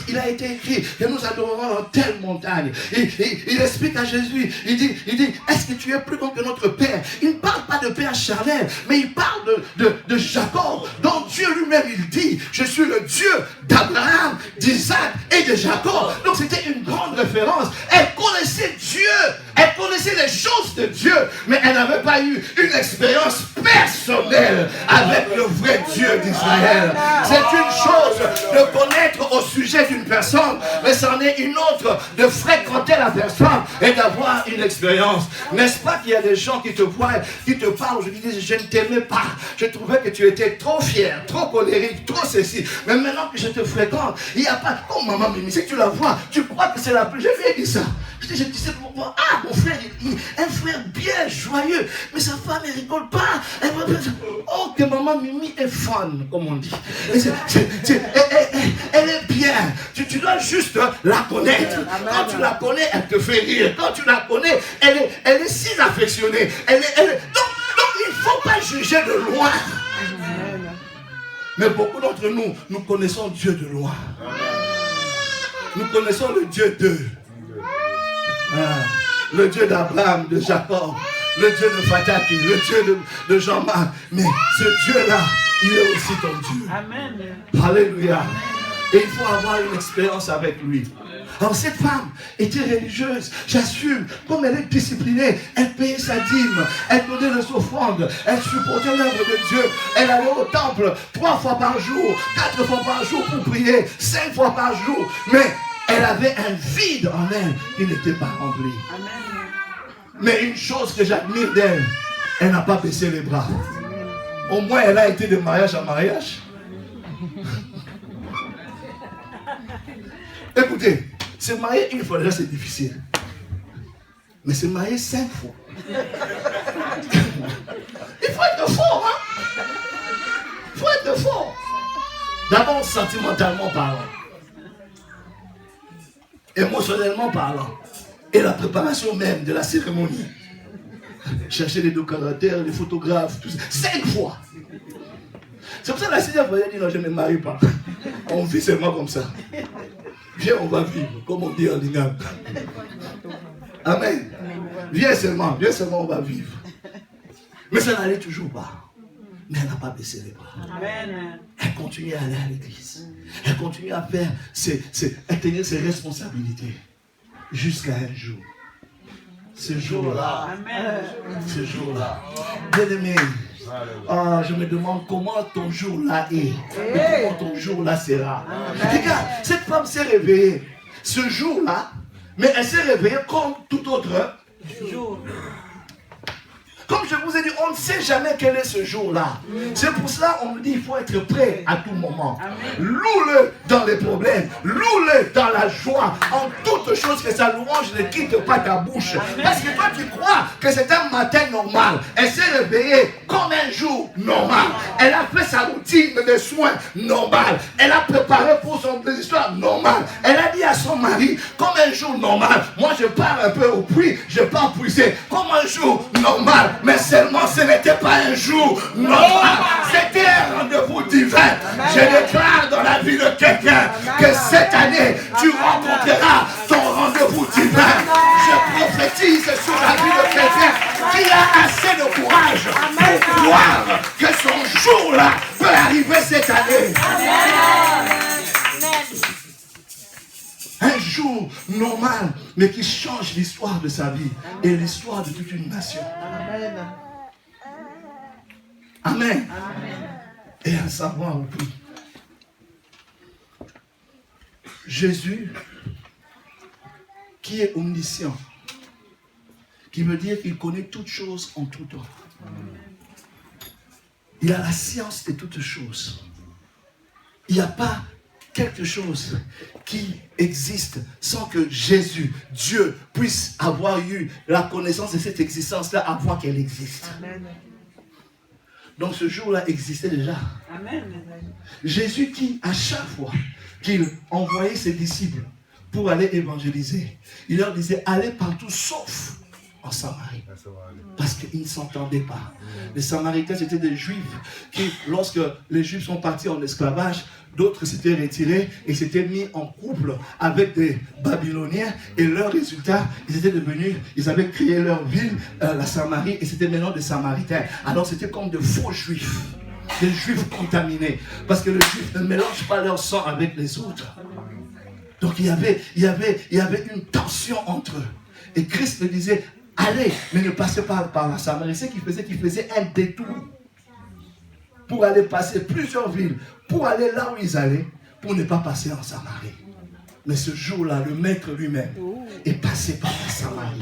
il a été écrit que nous adorerons dans telle montagne. Il explique à Jésus, il dit, est-ce que tu es plus grand que notre Père? Il ne parle pas de Père charnel, mais il parle de Jacob, dont Dieu lui-même, il dit, je suis le Dieu d'Abraham, d'Isaac et de Jacob. Donc c'était une grande référence. Elle connaissait Dieu, elle connaissait les choses de Dieu, mais elle n'avait pas eu une expérience personnelle avec le vrai Dieu d'Israël. C'est une chose de connaître au sujet d'une personne, mais c'en est une autre de fréquenter la personne et d'avoir une expérience. N'est-ce pas qu'il y a des gens qui te voient, qui te parlent, je dis, je ne t'aimais pas, je trouvais que tu étais trop fier, trop colérique, trop ceci, mais maintenant que je te fréquente, il n'y a pas, oh maman Mimi, si tu la vois, tu crois que c'est la plus, je lui ai dit ça. Je disais, ah, mon frère, un frère bien joyeux, mais sa femme, elle rigole pas. Oh, que maman Mimi est fun, comme on dit. Elle est bien. Tu dois juste la connaître. Quand tu la connais, elle te fait rire. Quand tu la connais, elle est si affectionnée. Donc, il ne faut pas juger de loin. Mais beaucoup d'entre nous, nous connaissons Dieu de loin. Nous connaissons le Dieu d'eux. Le Dieu d'Abraham, de Jacob, le Dieu de Fataki, le Dieu de Jean-Marc. Mais ce Dieu-là, il est aussi ton Dieu. Amen. Alléluia. Et il faut avoir une expérience avec lui. Alors cette femme était religieuse, j'assume, comme elle est disciplinée, elle payait sa dîme, elle donnait les offrandes, elle supportait l'œuvre de Dieu, elle allait au temple 3 fois par jour, 4 fois par jour pour prier, 5 fois par jour. Mais elle avait un vide en elle qui n'était pas rempli. Amen. Mais une chose que j'admire d'elle, elle n'a pas baissé les bras. Au moins, elle a été de mariage en mariage. Écoutez, se marier une fois déjà c'est difficile. Mais se marier 5 fois. Il faut être fort, hein? Il faut être fort. D'abord, sentimentalement parlant. Émotionnellement parlant, et la préparation même de la cérémonie. Chercher les décorateurs, les photographes, tout ça. 5 fois. C'est pour ça que la Seigneur dit non, je ne me marie pas. On vit seulement comme ça. Viens, on va vivre, comme on dit en lingam. Amen. Viens seulement, on va vivre. Mais ça n'allait toujours pas. Mais elle n'a pas baissé les bras. Amen. Elle continue à aller à l'église. Elle continue à faire à tenir ses responsabilités. Jusqu'à un jour. Ce jour-là. Ce jour-là. Bien-aimé. Je me demande comment ton jour-là est. Et comment ton jour-là sera. Regarde, cette femme s'est réveillée. Ce jour-là, mais elle s'est réveillée comme tout autre jour. Comme je vous ai dit, on ne sait jamais quel est ce jour-là. C'est pour cela qu'on nous dit qu'il faut être prêt à tout moment. Loue-le dans les problèmes. Loue-le dans la joie. En toute chose que sa louange ne quitte pas ta bouche. Parce que toi, tu crois que c'est un matin normal. Elle s'est réveillée comme un jour normal. Elle a fait sa routine de soins normal. Elle a préparé pour son histoire normale. Elle a dit à son mari, comme un jour normal. Moi, je pars un peu au puits, je pars puiser. Comme un jour normal. Mais seulement, ce n'était pas un jour normal. C'était un rendez-vous divin. Je déclare dans la vie de quelqu'un que cette année, tu rencontreras ton rendez-vous divin. Je prophétise sur la vie de quelqu'un qui a assez de courage pour croire que son jour-là peut arriver cette année. Un jour normal, mais qui change l'histoire de sa vie et l'histoire de toute une nation. Amen. Et à savoir aussi, Jésus, qui est omniscient, qui veut dire qu'il connaît toutes choses en tout temps. Il a la science de toutes choses. Il n'y a pas quelque chose qui existe sans que Jésus, Dieu, puisse avoir eu la connaissance de cette existence-là avant qu'elle existe. Amen. Donc ce jour-là existait déjà. Amen. Jésus qui, à chaque fois qu'il envoyait ses disciples pour aller évangéliser, il leur disait, allez partout sauf en Samarie. Parce qu'ils ne s'entendaient pas. Les Samaritains, c'était des Juifs qui, lorsque les Juifs sont partis en esclavage, d'autres s'étaient retirés et s'étaient mis en couple avec des Babyloniens. Et leur résultat, ils étaient devenus, ils avaient créé leur ville, la Samarie, et c'était maintenant des Samaritains. Alors c'était comme de faux Juifs. Des Juifs contaminés. Parce que les Juifs ne mélangent pas leur sang avec les autres. Donc il y avait une tension entre eux. Et Christ le disait, allez, mais ne passez pas par la Samarie. C'est qu'il faisait un détour pour aller passer plusieurs villes, pour aller là où ils allaient, pour ne pas passer en Samarie. Mais ce jour-là, le maître lui-même est passé par la Samarie.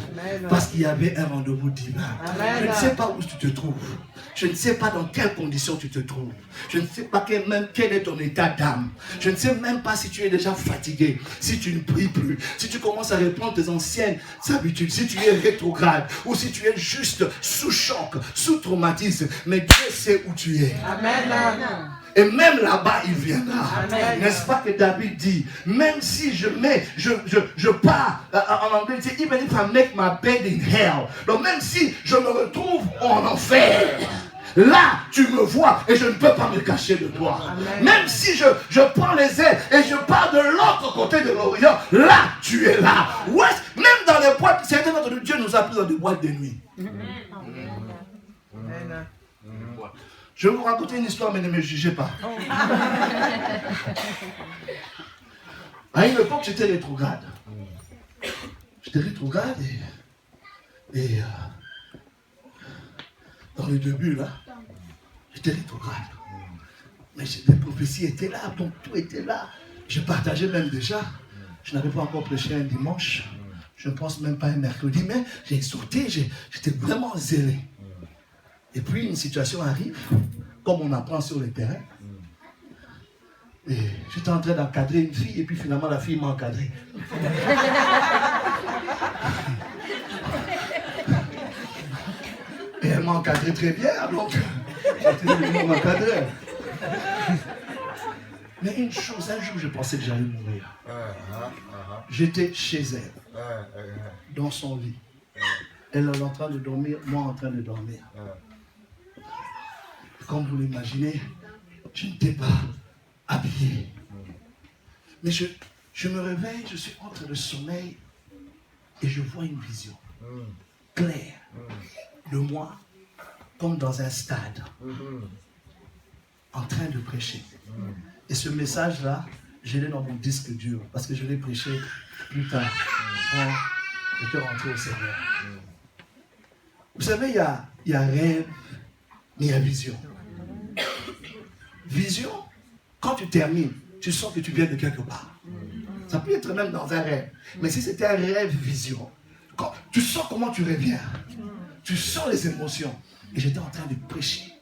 Parce qu'il y avait un rendez-vous divin. Je ne sais pas où tu te trouves. Je ne sais pas dans quelles conditions tu te trouves. Je ne sais pas quel est ton état d'âme. Je ne sais même pas si tu es déjà fatigué, si tu ne pries plus, si tu commences à reprendre tes anciennes habitudes, si tu es rétrograde ou si tu es juste sous choc, sous traumatisme. Mais Dieu sait où tu es. Amen. Et même là-bas, il viendra. N'est-ce pas que David dit, même si je pars, en anglais, il dit, even if I make my bed in hell. Donc même si je me retrouve en enfer, là, tu me vois et je ne peux pas me cacher de toi. Amen. Même si je prends les ailes et je pars de l'autre côté de l'Orient, là, tu es là. Ouais, même dans les boîtes, certains d'entre nous, Dieu nous a pris dans des boîtes de nuit. Amen. Je vais vous raconter une histoire, mais ne me jugez pas. À une époque, j'étais rétrograde. J'étais rétrograde et dans le début, là, j'étais rétrograde. Mais les prophéties étaient là, donc tout était là. Je partageais même déjà. Je n'avais pas encore prêché un dimanche. Je ne pense même pas un mercredi, mais j'ai exhorté, j'étais vraiment zélé. Et puis une situation arrive, comme on apprend sur le terrain. Et j'étais en train d'encadrer une fille, et puis finalement la fille m'a encadré. Et elle m'a encadré très bien, donc j'étais devenu m'encadrer. Mais une chose, un jour je pensais que j'allais mourir. J'étais chez elle, dans son lit. Elle est en train de dormir, moi en train de dormir. Comme vous l'imaginez, je n'étais pas habillé. Mais je me réveille, je suis entre le sommeil et je vois une vision claire de moi comme dans un stade en train de prêcher. Et ce message-là, je l'ai dans mon disque dur parce que je l'ai prêché plus tard quand j'étais rentré au Seigneur. Vous savez, il y a rêve, mais il y a vision. Vision, quand tu termines, tu sens que tu viens de quelque part. Ça peut être même dans un rêve. Mais si c'était un rêve vision, tu sens comment tu reviens. Tu sens les émotions. Et j'étais en train de prêcher.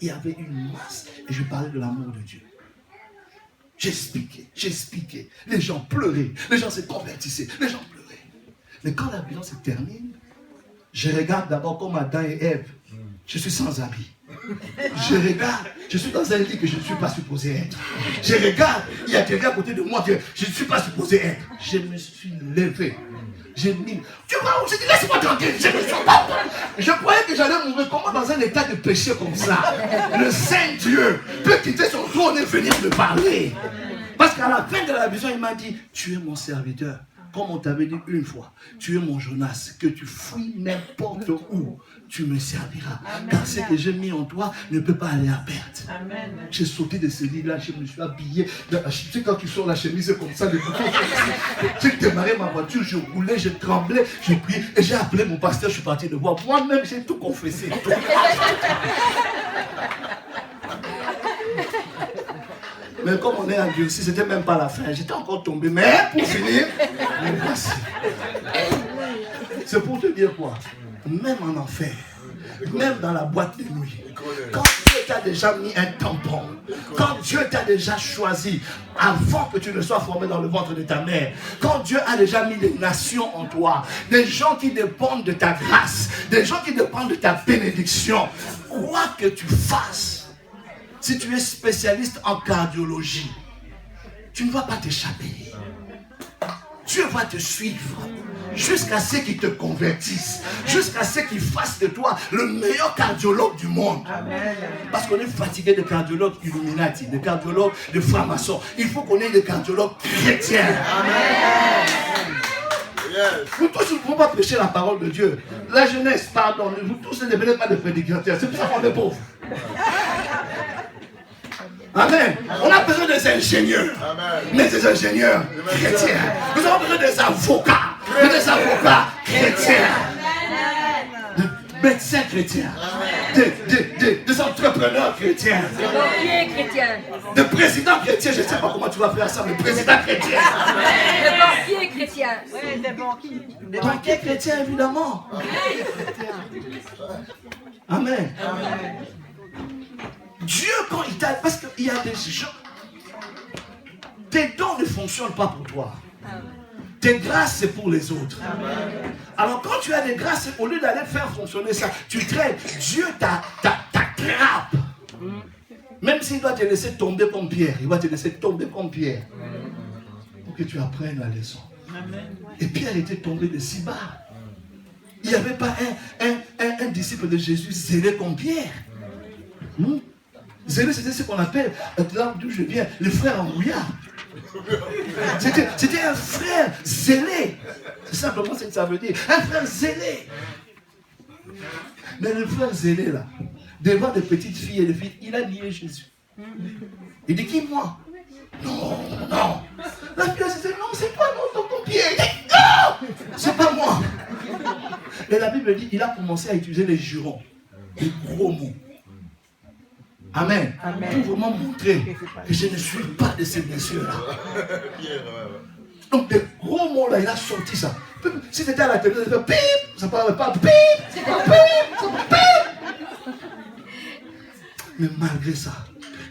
Il y avait une masse. Et je parlais de l'amour de Dieu. J'expliquais. Les gens pleuraient. Les gens se convertissaient. Les gens pleuraient. Mais quand la violence se termine, je regarde d'abord comme Adam et Ève. Je suis sans habit. Je regarde, je suis dans un lit que je ne suis pas supposé être. Je regarde, il y a quelqu'un à côté de moi que je ne suis pas supposé être. Je me suis levé. J'ai dit, tu vas où? J'ai dit, laisse-moi tranquille. Je ne suis pas. Je croyais que j'allais mourir. Comment dans un état de péché comme ça, le Saint Dieu peut quitter son trône et venir me parler? Parce qu'à la fin de la vision, il m'a dit, tu es mon serviteur. Comme on t'avait dit une fois, tu es mon Jonas, que tu fouilles n'importe où, tu me serviras. Amen. Car ce que j'ai mis en toi ne peut pas aller à perte. J'ai sauté de ce lit-là, je me suis habillé. Tu sais, quand tu sors la chemise comme ça, j'ai démarré ma voiture, je roulais, je tremblais, je priais, et j'ai appelé mon pasteur, je suis parti le voir. Moi-même, j'ai tout confessé. Mais comme on est endurci, c'était même pas la fin. J'étais encore tombé. Mais pour finir, voici. C'est pour te dire quoi? Même en enfer, même dans la boîte de nuit, quand Dieu t'a déjà mis un tampon, quand Dieu t'a déjà choisi, avant que tu ne sois formé dans le ventre de ta mère, quand Dieu a déjà mis des nations en toi, des gens qui dépendent de ta grâce, des gens qui dépendent de ta bénédiction, quoi que tu fasses, si tu es spécialiste en cardiologie, tu ne vas pas t'échapper. Dieu va te suivre jusqu'à ce qu'il te convertisse, jusqu'à ce qu'il fasse de toi le meilleur cardiologue du monde. Amen. Parce qu'on est fatigué de cardiologues Illuminati, de cardiologues de francs-maçons. Il faut qu'on ait des cardiologues chrétiens. Amen. Yes. Vous tous, vous ne pouvez pas prêcher la parole de Dieu. La jeunesse, pardon, vous tous ne devenez pas de prédicateurs. C'est pour ça qu'on est pauvres. Amen. On a besoin des ingénieurs. Amen. Mais des ingénieurs chrétiens. Nous avons besoin des avocats. Mais des avocats chrétiens. De médecins chrétiens. Des entrepreneurs chrétiens. Des banquiers chrétiens. Des présidents chrétiens. Je ne sais pas comment tu vas faire ça, mais présidents chrétiens. Des banquiers chrétiens. Oui, des banquiers. Des banquiers chrétiens, évidemment. Amen. Amen. Dieu, quand il t'a... Parce qu'il y a des gens... Tes dons ne fonctionnent pas pour toi. Tes grâces, c'est pour les autres. Alors, quand tu as des grâces, au lieu d'aller faire fonctionner ça, tu traînes. Dieu t'attrape. Même s'il doit te laisser tomber comme Pierre, il va te laisser tomber comme Pierre. Pour que tu apprennes la leçon. Et Pierre était tombé de si bas. Il n'y avait pas un disciple de Jésus zélé comme Pierre. Zélé, c'était ce qu'on appelle, là d'où je viens, le frère embrouillard. C'était un frère zélé. C'est simplement ce que ça veut dire. Un frère zélé. Mais le frère zélé, là, devant des petites filles et des filles, il a nié Jésus. Il dit, qui, moi? Non. La fille, elle dit, non, c'est pas mon pied. Il dit, non, c'est pas moi. Et la Bible dit, il a commencé à utiliser les jurons, les gros mots. Amen. Pour vraiment montrer que je ne suis pas de ces messieurs-là. Donc, des gros mots là, il a sorti ça. Si c'était à la télé, ça fait pip, ça ne parle pas pip, c'est pas pip, c'est pas pip. Mais malgré ça,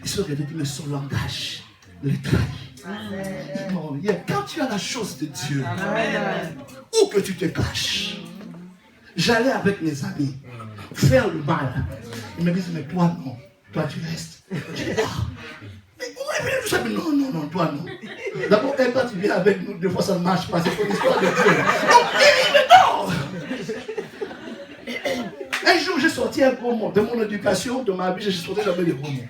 il se regarde mais son langage les trahit. Non, quand tu as la chose de Dieu, où que tu te caches, j'allais avec mes amis faire le mal. Ils me disent, mais toi non. Toi, tu restes. Je dis, mais où est-ce que tu sais? Non, toi, non. D'abord, quand tu viens avec nous, des fois, ça ne marche pas. C'est pour l'histoire de Dieu. Donc, mais non. Un jour, j'ai sorti un gros mot. De mon éducation, de ma vie, j'ai sorti jamais des gros mots.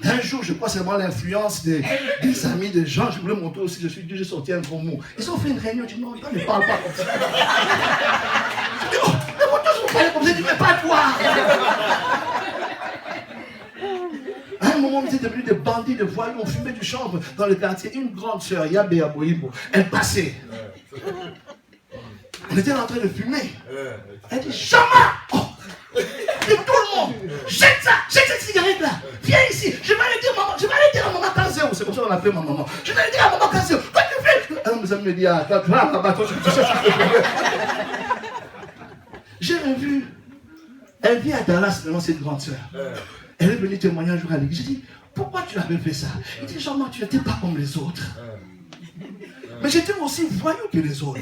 Un jour, je crois seulement l'influence des amis, des gens. Je voulais montrer aussi, j'ai sorti un gros mot. Ils ont fait une réunion. Je dis, non, toi, ne parle pas comme ça. Je dis, oh, mais moi, tous vous parlez comme ça. Je dis, mais pas toi. À un moment, on était devenus des bandits, de voyous, on fumait du chanvre dans le quartier. Une grande sœur, Yabé Aboïbo, elle passait. On était en train de fumer. Elle dit, Chama! Oh! Et tout le monde, jette cette cigarette là, viens ici, je vais aller dire à maman Kazéo, c'est comme ça qu'on appelle ma maman. Je vais aller dire à maman Kazéo, quoi tu fais? Alors mes amis me disent, toi, je J'ai revu. Elle vit à Dallas, maintenant c'est une grande sœur. Elle est venue témoigner un jour à l'église. J'ai dit, pourquoi tu avais fait ça? Il dit, Jean-Marc, tu n'étais pas comme les autres. Mais j'étais aussi voyou que les autres.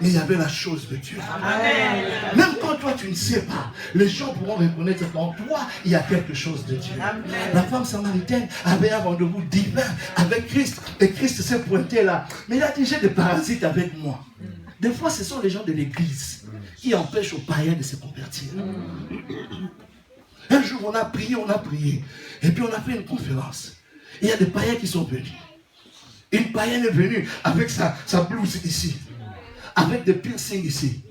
Mais il y avait la chose de Dieu. Amen. Même quand toi tu ne sais pas, les gens pourront reconnaître qu'en toi, il y a quelque chose de Dieu. Amen. La femme samaritaine avait un rendez-vous divin avec Christ. Et Christ s'est pointé là. Mais il a dit, j'ai des parasites avec moi. Des fois, ce sont les gens de l'église qui empêchent aux païens de se convertir. Un jour, on a prié. Et puis on a fait une conférence. Il y a des païens qui sont venus. Une païenne est venue avec sa blouse ici, avec des piercings ici.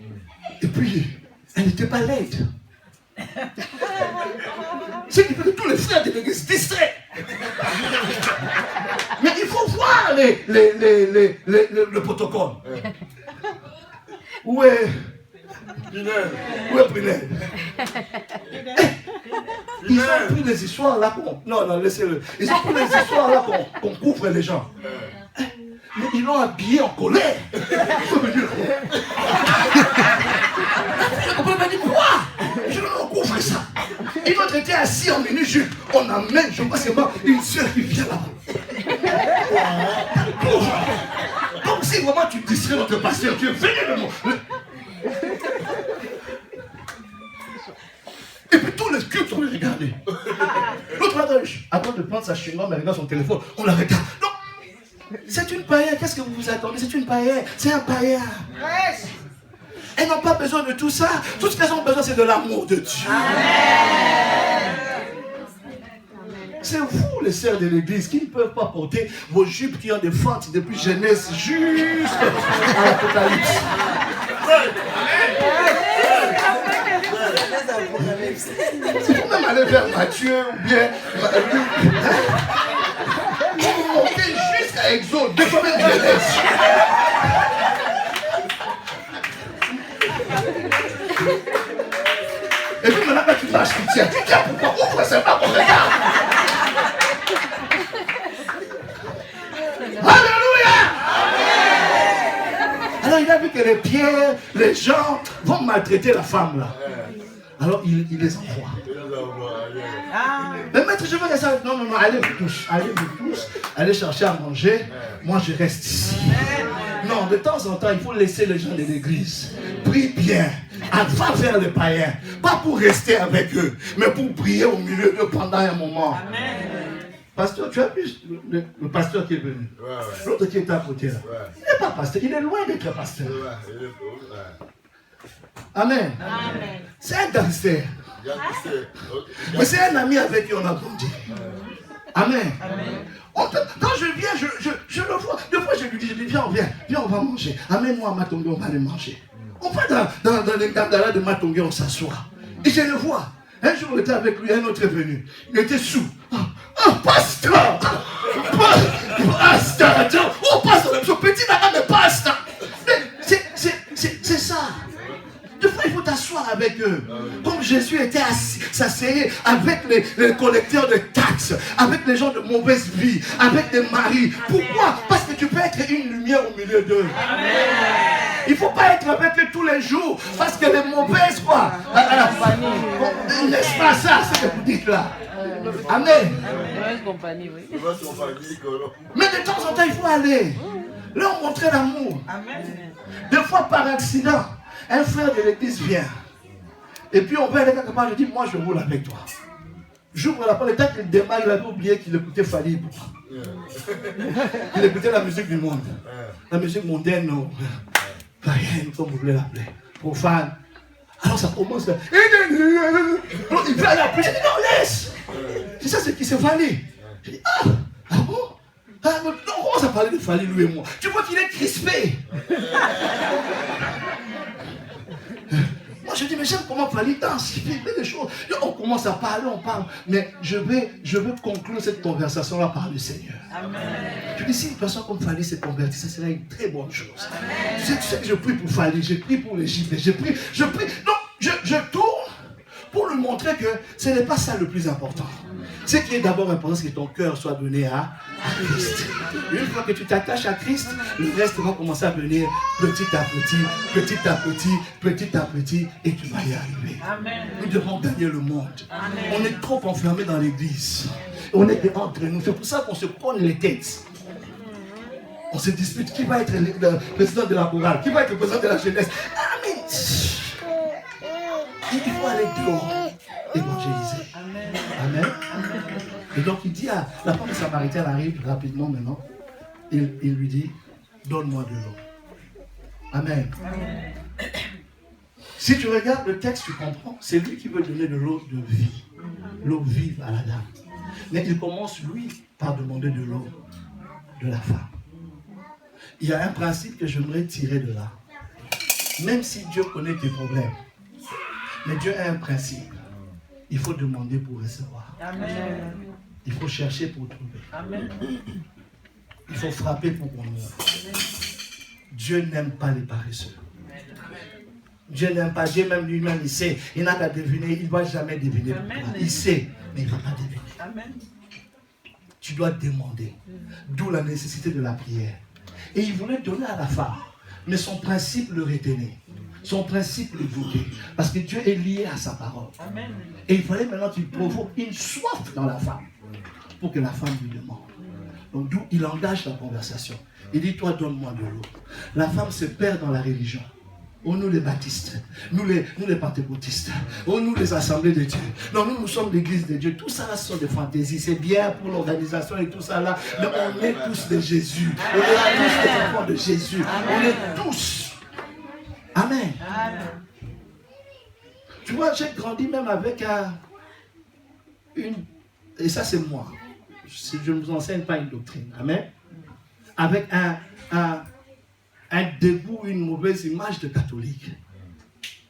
Et puis, elle n'était pas laide. Ce qui fait que tous les frères de l'église distraient. Mais il faut voir le protocole. Où est Pinel? Ils ont pris les histoires là qu'on... Non, laissez-le. Ils ont pris les histoires là qu'on couvre les gens. Mais ils l'ont habillé en colère. On m'a dit, quoi? Je ne couvre ça. Ils ont été assis en mini-jupe. On amène, je vois seulement une soeur qui vient là-bas. Comme si vraiment tu distrais notre pasteur. Tu es venu de moi. Et puis tous les cultes, on les regardait. L'autre avant de prendre sa chewing-gum, elle regarde son téléphone, on la regarde. Non, c'est une païenne. Qu'est-ce que vous vous attendez? C'est une païenne. C'est un païen. Elles n'ont pas besoin de tout ça. Tout ce qu'elles ont besoin, c'est de l'amour de Dieu. C'est vous, les sœurs de l'église, qui ne peuvent pas porter vos jupes qui ont des fentes depuis Genèse jusqu'à l'Apocalypse. Si vous même aller vers Matthieu ou bien vous montez jusqu'à Exode, deux fois même Genèse. Et puis maintenant quand tu marches, tu tiens pourquoi? Ouvre seulement qu'on regarde. Alléluia. Alors il a vu que les pierres, les gens vont maltraiter la femme là. Alors il les envoie. Mais maître, je veux que ça. Non, allez vous tous. Allez chercher à manger. Moi je reste ici. Non, de temps en temps, il faut laisser les gens de l'église. Prie bien. Va vers les païens. Pas pour rester avec eux, mais pour prier au milieu d'eux pendant un moment. Amen. Pasteur, tu as vu le pasteur qui est venu? L'autre qui est à côté là. Il n'est pas pasteur, il est loin d'être pasteur. Amen. Amen. C'est un gangster. Mais c'est un ami avec qui on a grandi. Amen. Amen. Quand je viens, je le vois. Des fois, je lui dis, viens, on va manger. Amène-moi à Matongé, on va aller manger. On va dans les gandala de Matongé, on s'assoit. Et je le vois. Un jour, on était avec lui, un autre est venu. Il était sous. Pasteur! Pasteur! Oh, pasteur, ce petit nana, mais pasteur! C'est ça. Des fois, il faut t'asseoir avec eux. Comme Jésus était assis, s'asseoir avec les collecteurs de taxes, avec les gens de mauvaise vie, avec des maris. Pourquoi? Parce que tu peux être une lumière au milieu d'eux. Il ne faut pas être avec eux tous les jours, parce que les mauvaises, quoi. N'est-ce pas ça, ce que vous dites là? Amen. Mais de temps en temps, il faut aller. Leur montrer l'amour. Des fois, par accident, un frère de l'église vient. Et puis on va aller quelque part, je dis, moi je roule avec toi. J'ouvre la porte, le temps qu'il démarre, il avait oublié qu'il écoutait Fali. Il écoutait la musique du monde. La musique mondaine, non. Païenne, comme vous voulez l'appeler. Profane. Alors ça commence. Il veut aller appeler. Je dis, non, laisse. C'est ça, c'est qui s'est Fali. Je dis, ah bon? On commence à parler de Fali, lui et moi. Tu vois qu'il est crispé. Moi je dis, mais j'aime comment Fali danse, il fait des choses. On commence à parler, on parle. Mais je veux conclure cette conversation-là par le Seigneur. Amen. Je dis, si une personne comme Fali s'est convertie, ça serait une très bonne chose. Tu sais que je prie pour Fali, je prie pour l'Égypte, je prie. Non, je tourne pour lui montrer que ce n'est pas ça le plus important. Ce qui est d'abord important, c'est que ton cœur soit donné à Christ. Une fois que tu t'attaches à Christ, le reste va commencer à venir petit à petit, petit à petit, petit à petit, et tu vas y arriver. Amen. Nous devons gagner le monde. Amen. On est trop enfermés dans l'église. On est entre nous. C'est pour ça qu'on se cogne les têtes. On se dispute qui va être le président de la chorale, qui va être le président de la jeunesse. Amen. Il faut aller dehors évangéliser. Amen. Et donc il dit à la femme samaritaine, arrive rapidement maintenant. Il lui dit, donne-moi de l'eau. Amen. Si tu regardes le texte, tu comprends. C'est lui qui veut donner de l'eau de vie. L'eau vive à la dame. Mais il commence, lui, par demander de l'eau de la femme. Il y a un principe que j'aimerais tirer de là. Même si Dieu connaît tes problèmes, mais Dieu a un principe. Il faut demander pour recevoir. Amen. Il faut chercher pour trouver. Amen. Il faut frapper pour qu'on ouvre. Dieu n'aime pas les paresseux. Dieu n'aime pas. Dieu même lui-même, il sait. Il n'a qu'à deviner. Il ne va jamais deviner. Il sait, mais il ne va pas deviner. Amen. Tu dois demander. D'où la nécessité de la prière. Et il voulait donner à la femme. Mais son principe le retenait. Son principe le bloquait. Parce que Dieu est lié à sa parole. Amen. Et il fallait maintenant qu'il provoque une soif dans la femme. Pour que la femme lui demande. Donc d'où il engage la conversation. Il dit, toi donne-moi de l'eau. La femme se perd dans la religion. Oh, nous les baptistes, nous les pentecôtistes, oh, nous les assemblées de Dieu. Non, nous sommes l'église de Dieu. Tout ça là, ce sont des fantaisies. C'est bien pour l'organisation et tout ça là. Mais on est tous de Jésus. On est tous des enfants de Jésus. On est tous. Amen. Tu vois, j'ai grandi même avec et ça c'est moi. Je ne vous enseigne pas une doctrine. Amen. Avec un dégoût, une mauvaise image de catholique.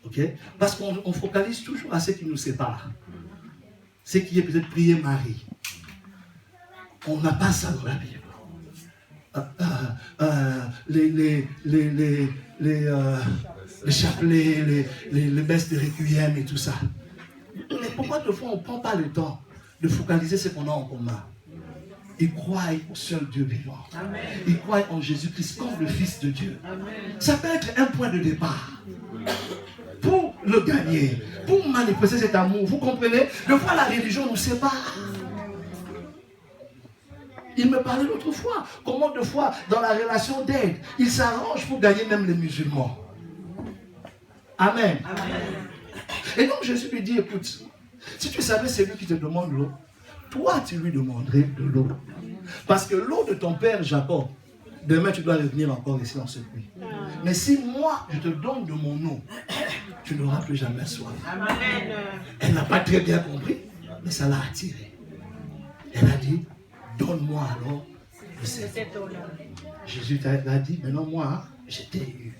Ok? Parce qu'on focalise toujours à ce qui nous sépare. Ce qui est peut-être prier Marie. On n'a pas ça dans la Bible. Les chapelets, les messes de requiem et tout ça. Mais pourquoi de fois on ne prend pas le temps de focaliser ce qu'on a en commun? Ils croient au seul Dieu vivant. Amen. Ils croient en Jésus-Christ comme le Fils de Dieu. Amen. Ça peut être un point de départ. Pour le gagner, pour manifester cet amour. Vous comprenez? De fois la religion nous sépare. Il me parlait l'autre fois. Comment de fois dans la relation d'aide, ils s'arrangent pour gagner même les musulmans. Amen. Amen. Et donc Jésus lui dit, écoute, si tu savais c'est lui qui te demande l'eau, toi, tu lui demanderais de l'eau. Parce que l'eau de ton père Jacob, demain, tu dois revenir encore ici dans ce puits. Mais si moi, je te donne de mon eau, tu n'auras plus jamais soif. Amen. Elle n'a pas très bien compris, mais ça l'a attiré. Elle a dit, donne-moi alors de cette eau. Jésus t'a dit, maintenant moi, je t'ai eu.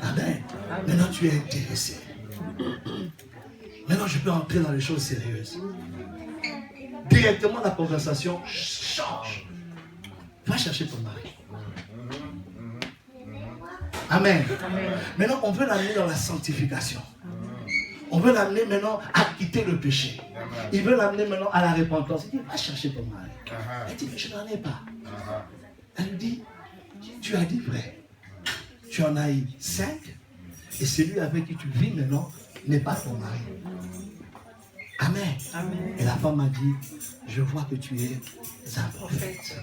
Amen. Maintenant, tu es intéressé. Maintenant, je peux entrer dans les choses sérieuses. Directement, la conversation change. Va chercher ton mari. Amen. Amen. Maintenant, on veut l'amener dans la sanctification. On veut l'amener maintenant à quitter le péché. Il veut l'amener maintenant à la repentance. Il dit, va chercher ton mari. Elle dit, mais je n'en ai pas. Elle lui dit, tu as dit vrai. Tu en as eu 5. Et celui avec qui tu vis maintenant n'est pas ton mari. Amen. Amen. Et la femme m'a dit, je vois que tu es un prophète.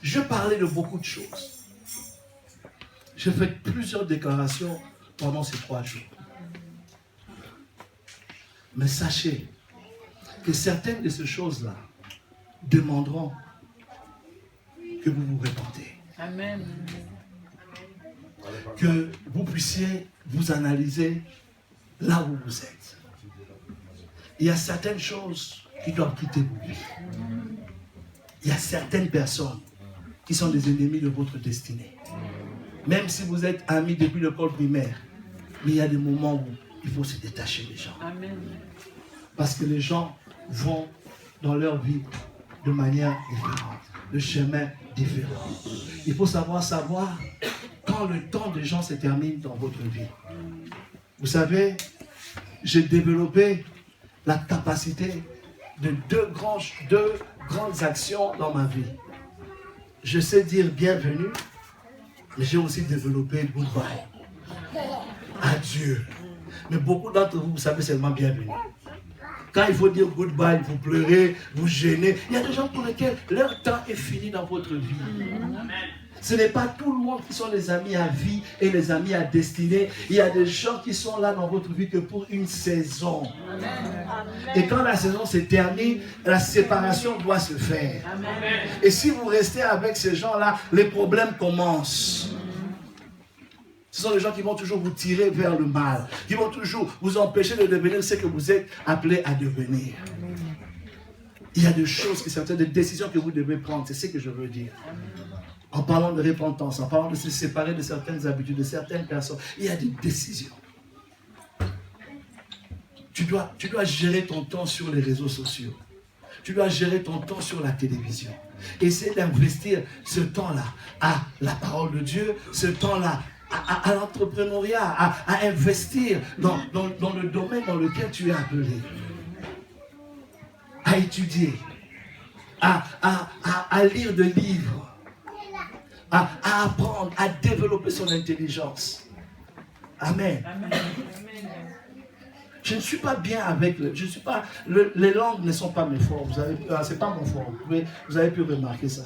Je parlais de beaucoup de choses. J'ai fait plusieurs déclarations pendant ces 3 jours. Mais sachez que certaines de ces choses-là demanderont que vous vous répandez. Amen. Que vous puissiez vous analyser là où vous êtes. Il y a certaines choses qui doivent quitter vos vies. Il y a certaines personnes qui sont des ennemis de votre destinée. Même si vous êtes amis depuis l'école primaire, mais il y a des moments où il faut se détacher des gens. Amen. Parce que les gens vont dans leur vie de manière différente, de chemin différent. Il faut savoir quand le temps des gens se termine dans votre vie. Vous savez, j'ai développé la capacité de deux grandes actions dans ma vie. Je sais dire bienvenue, mais j'ai aussi développé goodbye. Adieu. Mais beaucoup d'entre vous, vous savez seulement bienvenue. Quand il faut dire goodbye, vous pleurez, vous gênez. Il y a des gens pour lesquels leur temps est fini dans votre vie. Ce n'est pas tout le monde qui sont les amis à vie et les amis à destinée. Il y a des gens qui sont là dans votre vie que pour une saison. Et quand la saison se termine, la séparation doit se faire. Et si vous restez avec ces gens-là, les problèmes commencent. Ce sont les gens qui vont toujours vous tirer vers le mal, qui vont toujours vous empêcher de devenir ce que vous êtes appelés à devenir. Il y a des choses, des décisions que vous devez prendre, c'est ce que je veux dire. En parlant de repentance, en parlant de se séparer de certaines habitudes, de certaines personnes, il y a des décisions. Tu dois gérer ton temps sur les réseaux sociaux. Tu dois gérer ton temps sur la télévision. Essaie d'investir ce temps-là à la parole de Dieu, ce temps-là à l'entrepreneuriat, à investir dans le domaine dans lequel tu es appelé. À étudier, à lire des livres. À apprendre, à développer son intelligence. Amen. Je ne suis pas bien avec les langues ne sont pas mes forts. C'est pas mon fort. Vous avez pu remarquer ça.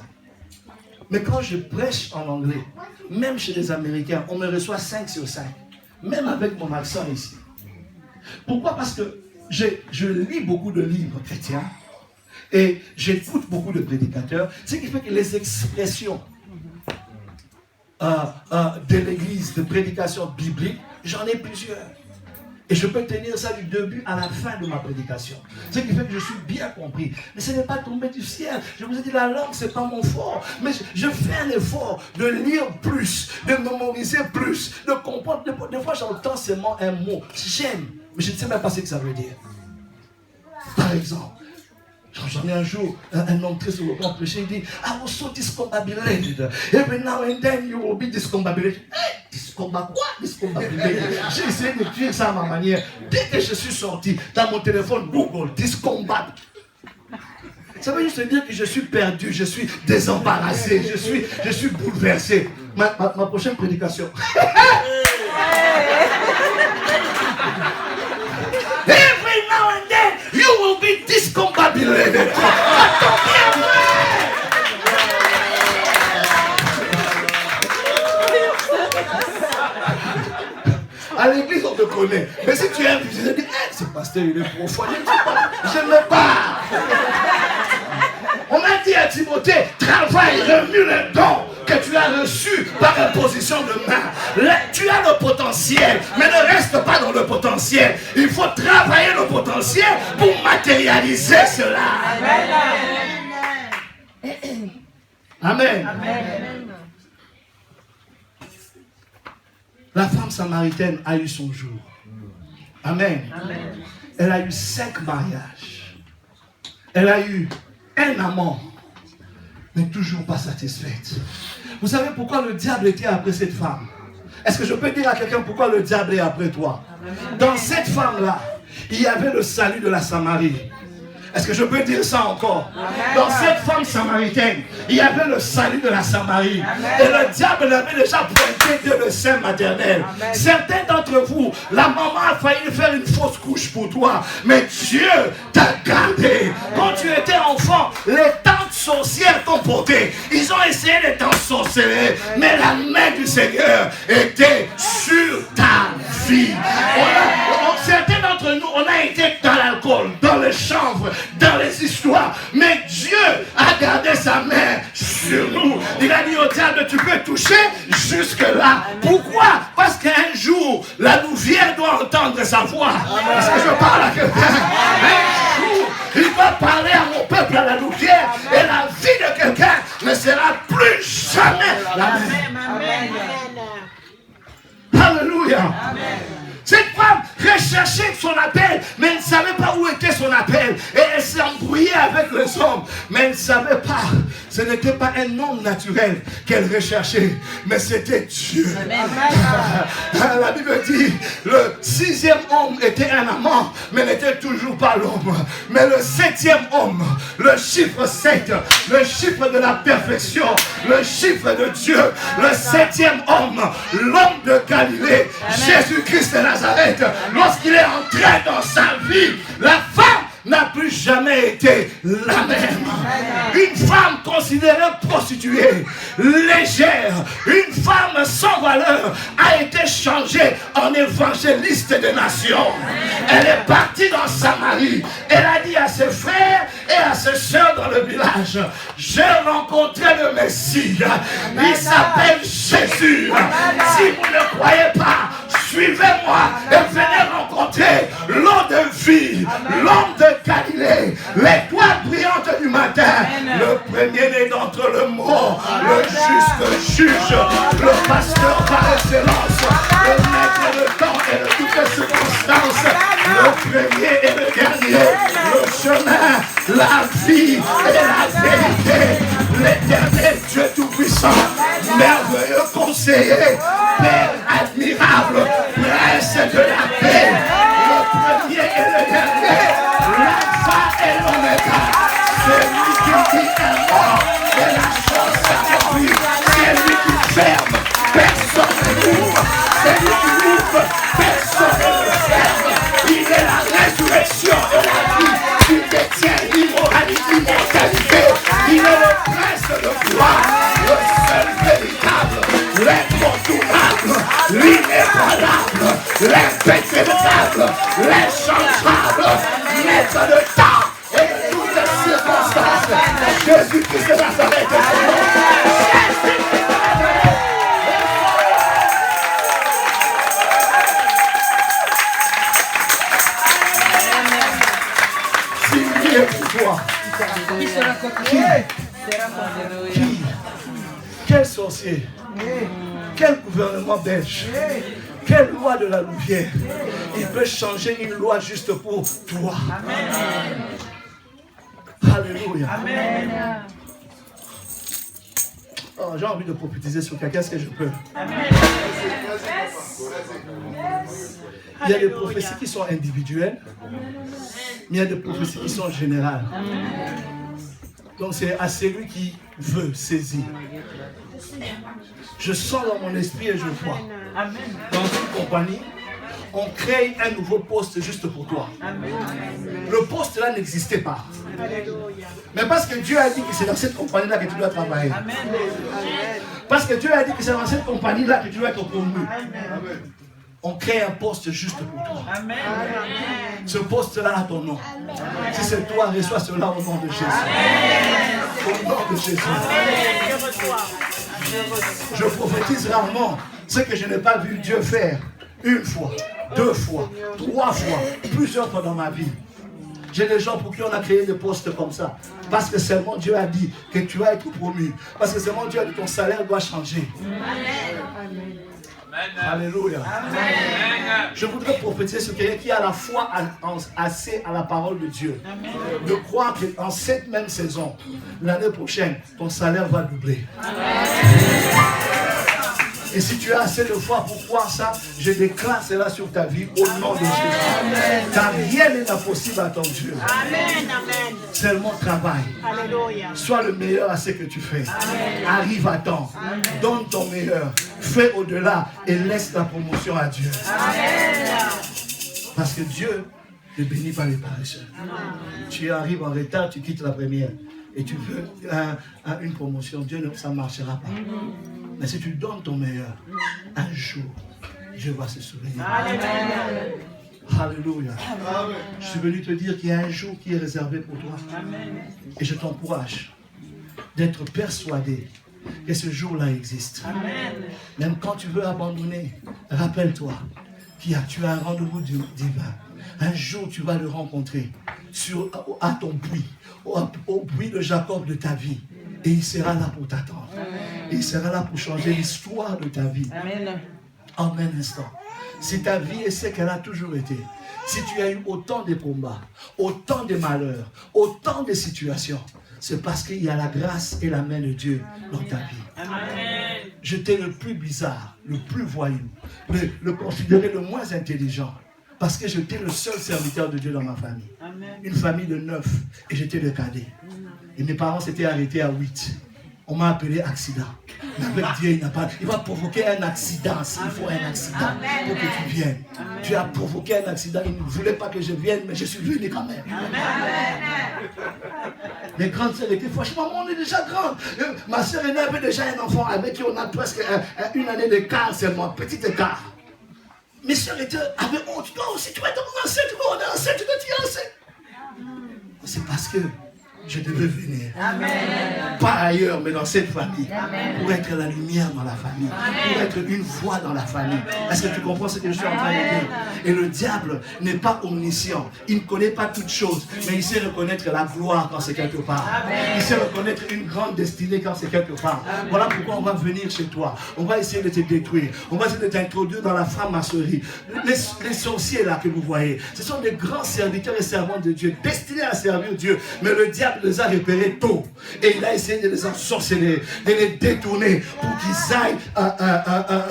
Mais quand je prêche en anglais, même chez les Américains, on me reçoit 5 sur 5. Même avec mon accent ici. Pourquoi? Parce que je lis beaucoup de livres chrétiens et j'écoute beaucoup de prédicateurs. Ce qui fait que les expressions de l'église, de prédication biblique, j'en ai plusieurs. Et je peux tenir ça du début à la fin de ma prédication. Ce qui fait que je suis bien compris. Mais ce n'est pas tombé du ciel. Je vous ai dit, la langue, ce n'est pas mon fort. Mais je fais un effort de lire plus, de mémoriser plus, de comprendre. Des fois, j'entends seulement un mot. J'aime, mais je ne sais même pas ce que ça veut dire. Par exemple, j'en ai un jour, un homme très sur le plan prêché, il dit, I was so discombobulated. Every now and then you will be discombobulated. Discombobulated. J'ai essayé d'écrire ça à ma manière. Dès que je suis sorti dans mon téléphone Google, discombab. Ça veut juste dire que je suis perdu, je suis désembarrassé, je suis bouleversé. Ma prochaine prédication. Every now and then, you will be discombobulated. À l'église, on te connaît. Mais si tu es un visite, tu dis, ce pasteur, il est profond. Je ne pas. On a dit à Timothée, travaille, remue les dons que tu as reçus par imposition de main. Là, tu as le potentiel, mais ne reste pas dans le potentiel. Il faut travailler le potentiel pour matérialiser cela. Amen. Amen. Amen. La femme samaritaine a eu son jour. Amen. Amen. Elle a eu 5 mariages. Elle a eu un amant, mais toujours pas satisfaite. Vous savez pourquoi le diable était après cette femme? Est-ce que je peux dire à quelqu'un pourquoi le diable est après toi? Dans cette femme-là, il y avait le salut de la Samarie. Est-ce que je peux dire ça encore? Dans cette femme samaritaine, il y avait le salut de la Samarie. Et le diable l'avait déjà pointé dès le sein maternel. Certains d'entre vous, la maman a failli faire une fausse couche pour toi. Mais Dieu t'a gardé. Quand tu étais enfant, les tantes sorcières t'ont porté. Ils ont essayé de t'ensorceler. Mais la main du Seigneur était sur ta vie. Certains d'entre nous, on a été dans l'alcool, dans les chanvres, dans les histoires, mais Dieu a gardé sa main sur nous. Il a dit au diable, tu peux toucher jusque là. Pourquoi? Parce qu'un jour, la louvière doit entendre sa voix. Est-ce que je parle à quelqu'un? Un jour, il va parler à mon peuple, à la louvière, et la vie de quelqu'un ne sera plus jamais la même. Amen. Alléluia. Amen. Cette femme recherchait son appel, mais elle ne savait pas où était son appel. Et elle s'est embrouillée avec les hommes, mais elle ne savait pas. Ce n'était pas un homme naturel qu'elle recherchait, mais c'était Dieu. La Bible dit, le 6e homme était un amant, mais n'était toujours pas l'homme. Mais le 7e homme, le chiffre 7, le chiffre de la perfection, le chiffre de Dieu, le 7e homme, l'homme de Galilée, Jésus-Christ de Nazareth, lorsqu'il est entré dans sa vie, la femme n'a plus jamais été la même. Une femme considérée prostituée, légère, une femme sans valeur a été changée en évangéliste des nations. Elle est partie dans Samarie. Elle a dit à ses frères et à ses sœurs dans le village, j'ai rencontré le Messie. Il s'appelle Jésus. Si vous ne croyez pas, suivez-moi et venez rencontrer l'eau de vie, l'homme de Galilée, l'étoile brillante du matin, le premier-né d'entre le mort, le juste juge, le pasteur par excellence, le maître de temps et de toutes les circonstances, le premier et le dernier, le chemin, la vie et la vérité, l'éternel Dieu tout-puissant, merveilleux conseiller, Père admirable, prince de la paix, le premier et le dernier, l'alpha et l'oméga, celui qui dit un mot et la chose s'accomplit, c'est lui qui ferme, personne ne ouvre, c'est lui qui ouvre, personne ne ferme, il est la résurrection et la vie, il détient l'immortalité, il est le prince de gloire, le seul véritable, l'incontournable, l'inébranlable, l'impénétrable, l'inchangeable, maître de temps et de toutes les circonstances. Jésus-Christ de Nazareth est son nom. Jésus-Christ de Nazareth. Si lui est pour toi, Qui sera contre qui? toi? Qui? Quel sorcier? Quel gouvernement belge? Quelle loi de la Louvière? Il peut changer une loi juste pour toi. Amen. Alléluia. Amen. Oh, j'ai envie de prophétiser sur quelqu'un. Est-ce que je peux? Amen. Il y a des prophéties qui sont individuelles, mais il y a des prophéties qui sont générales. Donc c'est à celui qui veut saisir. Je sens dans mon esprit et je vois. Dans une compagnie, on crée un nouveau poste juste pour toi. Le poste là n'existait pas. Mais parce que Dieu a dit que c'est dans cette compagnie-là que tu dois travailler. Parce que Dieu a dit que c'est dans cette compagnie-là que tu dois être promu. On crée un poste juste pour toi. Ce poste-là a ton nom. Si c'est toi, reçois cela au nom de Jésus. Au nom de Jésus. Je prophétise rarement ce que je n'ai pas vu Dieu faire. Une fois, 2 fois, 3 fois, plusieurs fois dans ma vie. J'ai des gens pour qui on a créé des postes comme ça. Parce que seulement Dieu a dit que tu vas être promu. Parce que seulement Dieu a dit que ton salaire doit changer. Amen. Alléluia. Amen. Je voudrais prophétiser sur quelqu'un qui a la foi assez à la parole de Dieu. Amen. De croire qu'en cette même saison, l'année prochaine, ton salaire va doubler. Amen. Et si tu as assez de foi pour croire ça, je déclare cela sur ta vie au nom de Jésus. Car rien n'est impossible à ton Dieu. Amen. Amen. Seulement travaille. Alléluia. Sois le meilleur à ce que tu fais. Amen. Arrive à temps. Amen. Donne ton meilleur. Fais au-delà et laisse la promotion à Dieu. Amen. Parce que Dieu ne bénit pas les paresseux. Tu arrives en retard, tu quittes la première. Et tu veux une promotion. Dieu, ça ne marchera pas. Mais si tu donnes ton meilleur, un jour, Dieu va se souvenir. Amen. Alléluia. Amen. Je suis venu te dire qu'il y a un jour qui est réservé pour toi. Amen. Et je t'encourage d'être persuadé que ce jour-là existe. Amen. Même quand tu veux abandonner, rappelle-toi qu'il tu as un rendez-vous divin. Un jour, tu vas le rencontrer à ton puits, au puits de Jacob de ta vie. Et il sera là pour t'attendre. Et il sera là pour changer l'histoire de ta vie. Amen. En un instant. Si ta vie est ce qu'elle a toujours été, si tu as eu autant de combats, autant de malheurs, autant de situations, c'est parce qu'il y a la grâce et la main de Dieu dans ta vie. Amen. J'étais le plus bizarre, le plus voyou, le considéré le moins intelligent. Parce que j'étais le seul serviteur de Dieu dans ma famille. Amen. Une famille de 9 et j'étais le cadet. Et mes parents s'étaient arrêtés à 8. On m'a appelé accident. Mais avec Dieu, il va provoquer un accident s'il faut un accident pour que tu viennes. Dieu a provoqué un accident. Il ne voulait pas que je vienne, mais je suis venu quand même. Mes grandes sœurs étaient franchement, on est déjà grande. Ma sœur aînée avait déjà un enfant avec qui on a presque une année d'écart seulement, petit écart. Mes sœurs avaient honte. Toi aussi, tu vas être enceinte, on est enceinte, tu dois t'y enceinte. C'est parce que je devais venir. Amen. Pas ailleurs, mais dans cette famille. Amen. Pour être la lumière dans la famille. Amen. Pour être une voix dans la famille. Est-ce que tu comprends ce que je suis en train de dire? Et le diable n'est pas omniscient. Il ne connaît pas toutes choses. Mais il sait reconnaître la gloire quand c'est quelque part. Amen. Il sait reconnaître une grande destinée quand c'est quelque part. Amen. Voilà pourquoi on va venir chez toi. On va essayer de te détruire. On va essayer de t'introduire dans la franc-maçonnerie. Les sorciers là que vous voyez, ce sont des grands serviteurs et servantes de Dieu, destinés à servir Dieu. Mais le diable les a repérés tôt. Et il a essayé de les ensorceler, de les détourner pour qu'ils aillent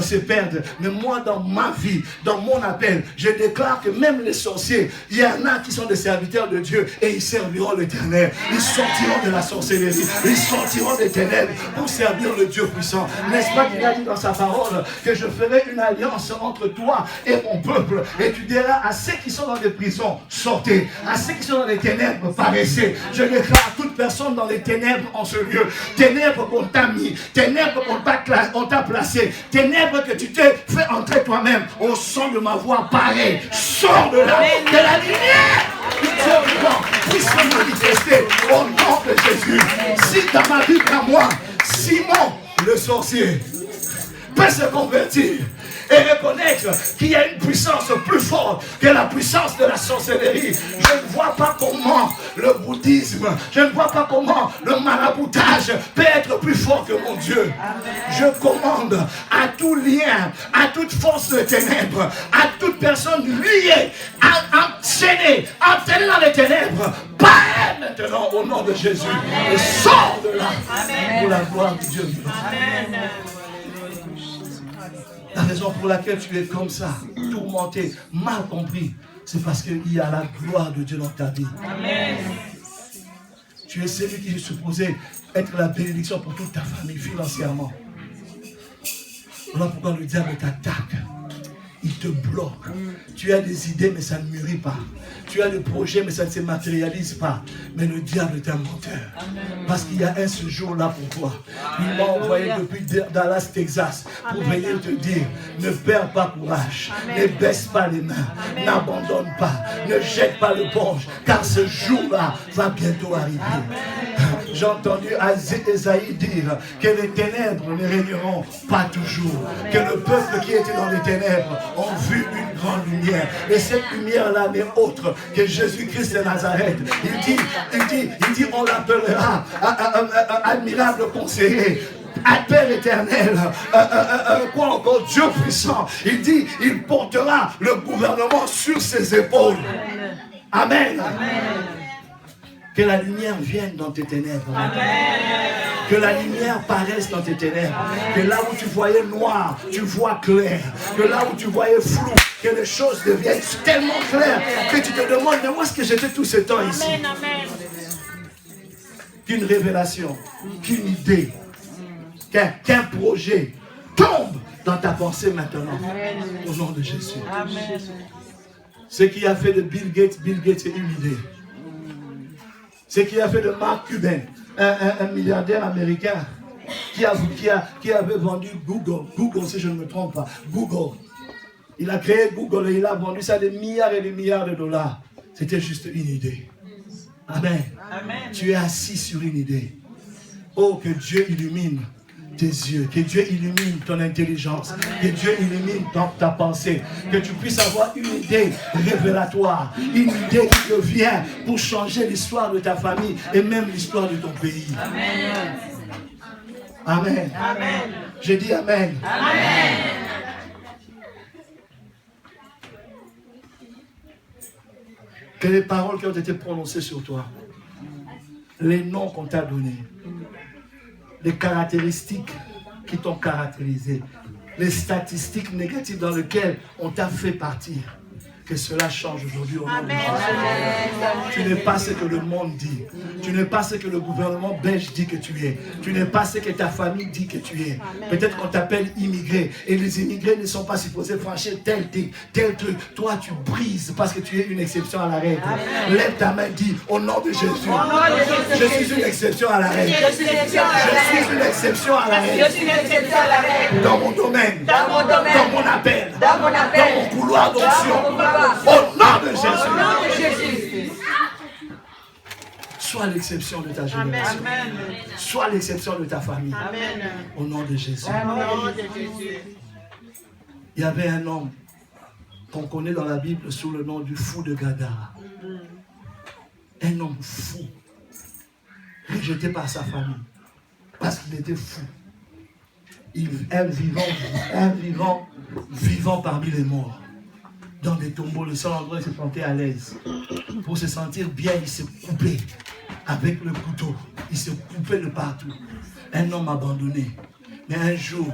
se perdre. Mais moi, dans ma vie, dans mon appel, je déclare que même les sorciers, il y en a qui sont des serviteurs de Dieu et ils serviront l'Éternel. Ils sortiront de la sorcellerie, ils sortiront des ténèbres pour servir le Dieu puissant. N'est-ce pas qu'il a dit dans sa parole que je ferai une alliance entre toi et mon peuple, et tu diras à ceux qui sont dans des prisons, sortez, à ceux qui sont dans les ténèbres, paraissez. Je déclare à toute personne dans les ténèbres en ce lieu, ténèbres qu'on t'a mis, ténèbres qu'on t'a placé, ténèbres que tu t'es fait entrer toi-même, au son de ma voix, pareil, sors de là, que la lumière du Dieu vivant puisse se manifester au nom de Jésus. Si dans ma vie, à moi, Simon le sorcier peut se convertir et reconnaître qu'il y a une puissance plus forte que la puissance de la sorcellerie. Je ne vois pas comment le bouddhisme, je ne vois pas comment le maraboutage peut être plus fort que mon Dieu. Je commande à tout lien, à toute force de ténèbres, à toute personne liée, enchaînée dans les ténèbres, parais maintenant au nom de Jésus et sors de là pour la gloire de Dieu. Amen. La raison pour laquelle tu es comme ça, tourmenté, mal compris, c'est parce qu'il y a la gloire de Dieu dans ta vie. Amen. Tu es celui qui est supposé être la bénédiction pour toute ta famille financièrement. Voilà pourquoi le diable t'attaque. Il te bloque. Tu as des idées, mais ça ne mûrit pas. Tu as des projets, mais ça ne se matérialise pas. Mais le diable est un menteur. Parce qu'il y a un séjour là pour toi. Il m'a envoyé depuis Dallas, Texas, pour venir te dire, ne perds pas courage, ne baisse pas les mains, n'abandonne pas, ne jette pas l'éponge, car ce jour-là va bientôt arriver. J'ai entendu Esaïe dire que les ténèbres ne régneront pas toujours. Que le peuple qui était dans les ténèbres ont vu une grande lumière. Et cette lumière-là n'est autre que Jésus-Christ de Nazareth. Il dit, on l'appellera admirable conseiller, Père éternel, quoi encore, Dieu puissant. Il dit, il portera le gouvernement sur ses épaules. Amen. Amen. Que la lumière vienne dans tes ténèbres. Amen. Que la lumière paraisse dans tes ténèbres. Amen. Que là où tu voyais noir, tu vois clair. Que là où tu voyais flou, que les choses deviennent tellement claires que tu te demandes, mais où est-ce que j'étais tout ce temps ici? Amen. Qu'une révélation, qu'une idée, qu'un projet tombe dans ta pensée maintenant. Amen. Au nom de Jésus. Amen. Ce qui a fait de Bill Gates est une idée. Ce qui a fait de Mark Cuban, un milliardaire américain qui avait vendu Google, si je ne me trompe pas, Google. Il a créé Google et il a vendu ça des milliards et des milliards de dollars. C'était juste une idée. Amen. Amen. Tu es assis sur une idée. Oh, que Dieu illumine tes yeux, que Dieu illumine ton intelligence, que Dieu illumine ta pensée, que tu puisses avoir une idée révélatoire, une idée qui vient pour changer l'histoire de ta famille et même l'histoire de ton pays. Amen. Amen. Amen. Je dis Amen. Amen. Que les paroles qui ont été prononcées sur toi, les noms qu'on t'a donnés, les caractéristiques qui t'ont caractérisé, les statistiques négatives dans lesquelles on t'a fait partir, que cela change aujourd'hui au nom de Jésus. Tu n'es pas ce que le monde dit. Tu n'es pas ce que le gouvernement belge dit que tu es. Tu n'es pas ce que ta famille dit que tu es. Peut-être qu'on t'appelle immigré. Et les immigrés ne sont pas supposés franchir tel truc. Toi, tu brises parce que tu es une exception à la règle. Lève ta main, dis au nom de Jésus. Je suis une exception à la règle. Je suis une exception à la règle. Dans mon domaine. Dans mon appel. Dans mon couloir d'onction. Au nom de Jésus. Sois l'exception de ta génération. Sois l'exception de ta famille. Amen. Au nom de Jésus. Jésus. Il y avait un homme qu'on connaît dans la Bible sous le nom du fou de Gadara. Un homme fou, rejeté par sa famille, parce qu'il était fou. Un vivant parmi les morts. Dans des tombeaux, le seul endroit où il se sentait à l'aise. Pour se sentir bien, il se coupait avec le couteau. Il se coupait de partout. Un homme abandonné. Mais un jour,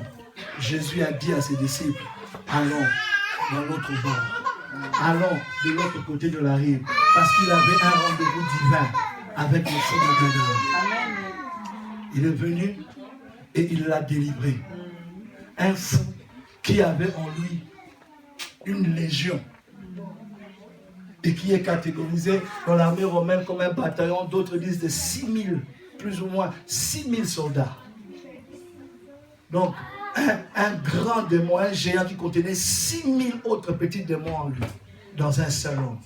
Jésus a dit à ses disciples, allons dans l'autre bord. Allons de l'autre côté de la rive. Parce qu'il avait un rendez-vous divin avec le fou de Gadara. Il est venu et il l'a délivré. Un fou qui avait en lui une légion et qui est catégorisé dans l'armée romaine comme un bataillon, d'autres disent de 6000, plus ou moins 6000 soldats. Donc, un grand démon, un géant qui contenait 6000 autres petits démons en lui, dans un seul homme.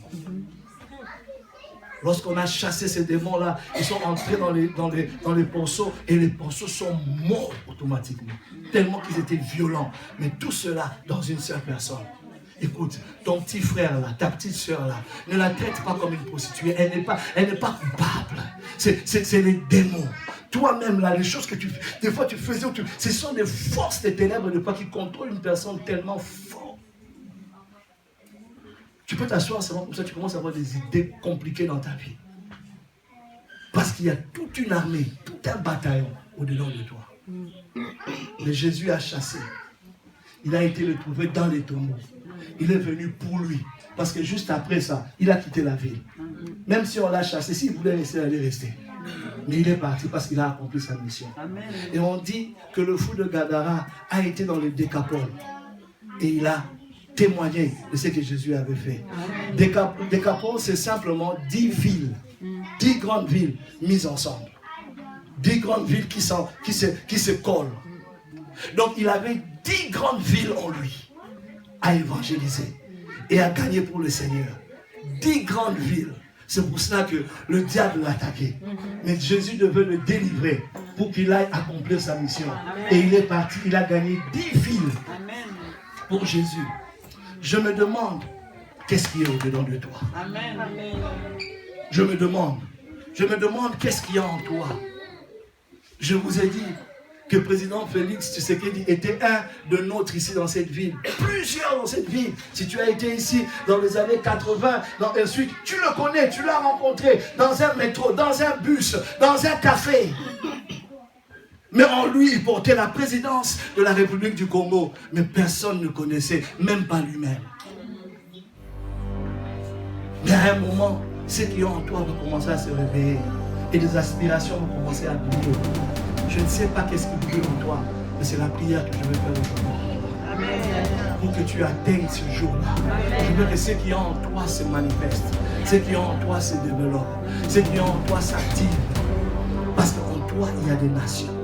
Lorsqu'on a chassé ces démons-là, ils sont entrés dans les ponceaux et les ponceaux sont morts automatiquement, tellement qu'ils étaient violents. Mais tout cela dans une seule personne. Écoute, ton petit frère là, ta petite soeur là, ne la traite pas comme une prostituée. Elle n'est pas coupable. C'est les démons. Toi-même là, les choses que des fois tu faisais, ce sont des forces des ténèbres de toi qui contrôlent une personne tellement fort. Tu peux t'asseoir seulement comme ça, tu commences à avoir des idées compliquées dans ta vie. Parce qu'il y a toute une armée, tout un bataillon au-dedans de toi. Mais Jésus a chassé. Il a été le trouver dans les tombeaux. Il est venu pour lui. Parce que juste après ça, il a quitté la ville. Même si on l'a chassé, s'il voulait rester, il allait rester. Mais il est parti parce qu'il a accompli sa mission. Amen. Et on dit que le fou de Gadara a été dans le Décapole. Et il a témoigné de ce que Jésus avait fait. Décapole, c'est simplement 10 villes. 10 grandes villes mises ensemble. 10 grandes villes qui se collent. Donc il avait 10 grandes villes en lui à évangéliser et à gagner pour le Seigneur. 10 grandes villes. C'est pour cela que le diable l'a attaqué. Mais Jésus devait le délivrer pour qu'il aille accomplir sa mission. Et il est parti, il a gagné 10 villes pour Jésus. Je me demande, qu'est-ce qui est au-dedans de toi? Je me demande, qu'est-ce qu'il y a en toi? Je vous ai dit que le président Félix Tshisekedi était un de nôtres ici dans cette ville. Plusieurs dans cette ville. Si tu as été ici dans les années 80, ensuite, tu le connais, tu l'as rencontré dans un métro, dans un bus, dans un café. Mais en lui, il portait la présidence de la République du Congo. Mais personne ne connaissait, même pas lui-même. Mais à un moment, ce qui est en toi va commencer à se réveiller. Et des aspirations vont commencer à brûler. Je ne sais pas qu'est-ce qui brûle en toi, mais c'est la prière que je vais faire aujourd'hui. Pour que tu atteignes ce jour-là. Je veux que ce qui est en toi se manifeste. Ce qui est en toi se développe. Ce qui est en toi s'active. Parce qu'en toi, il y a des nations.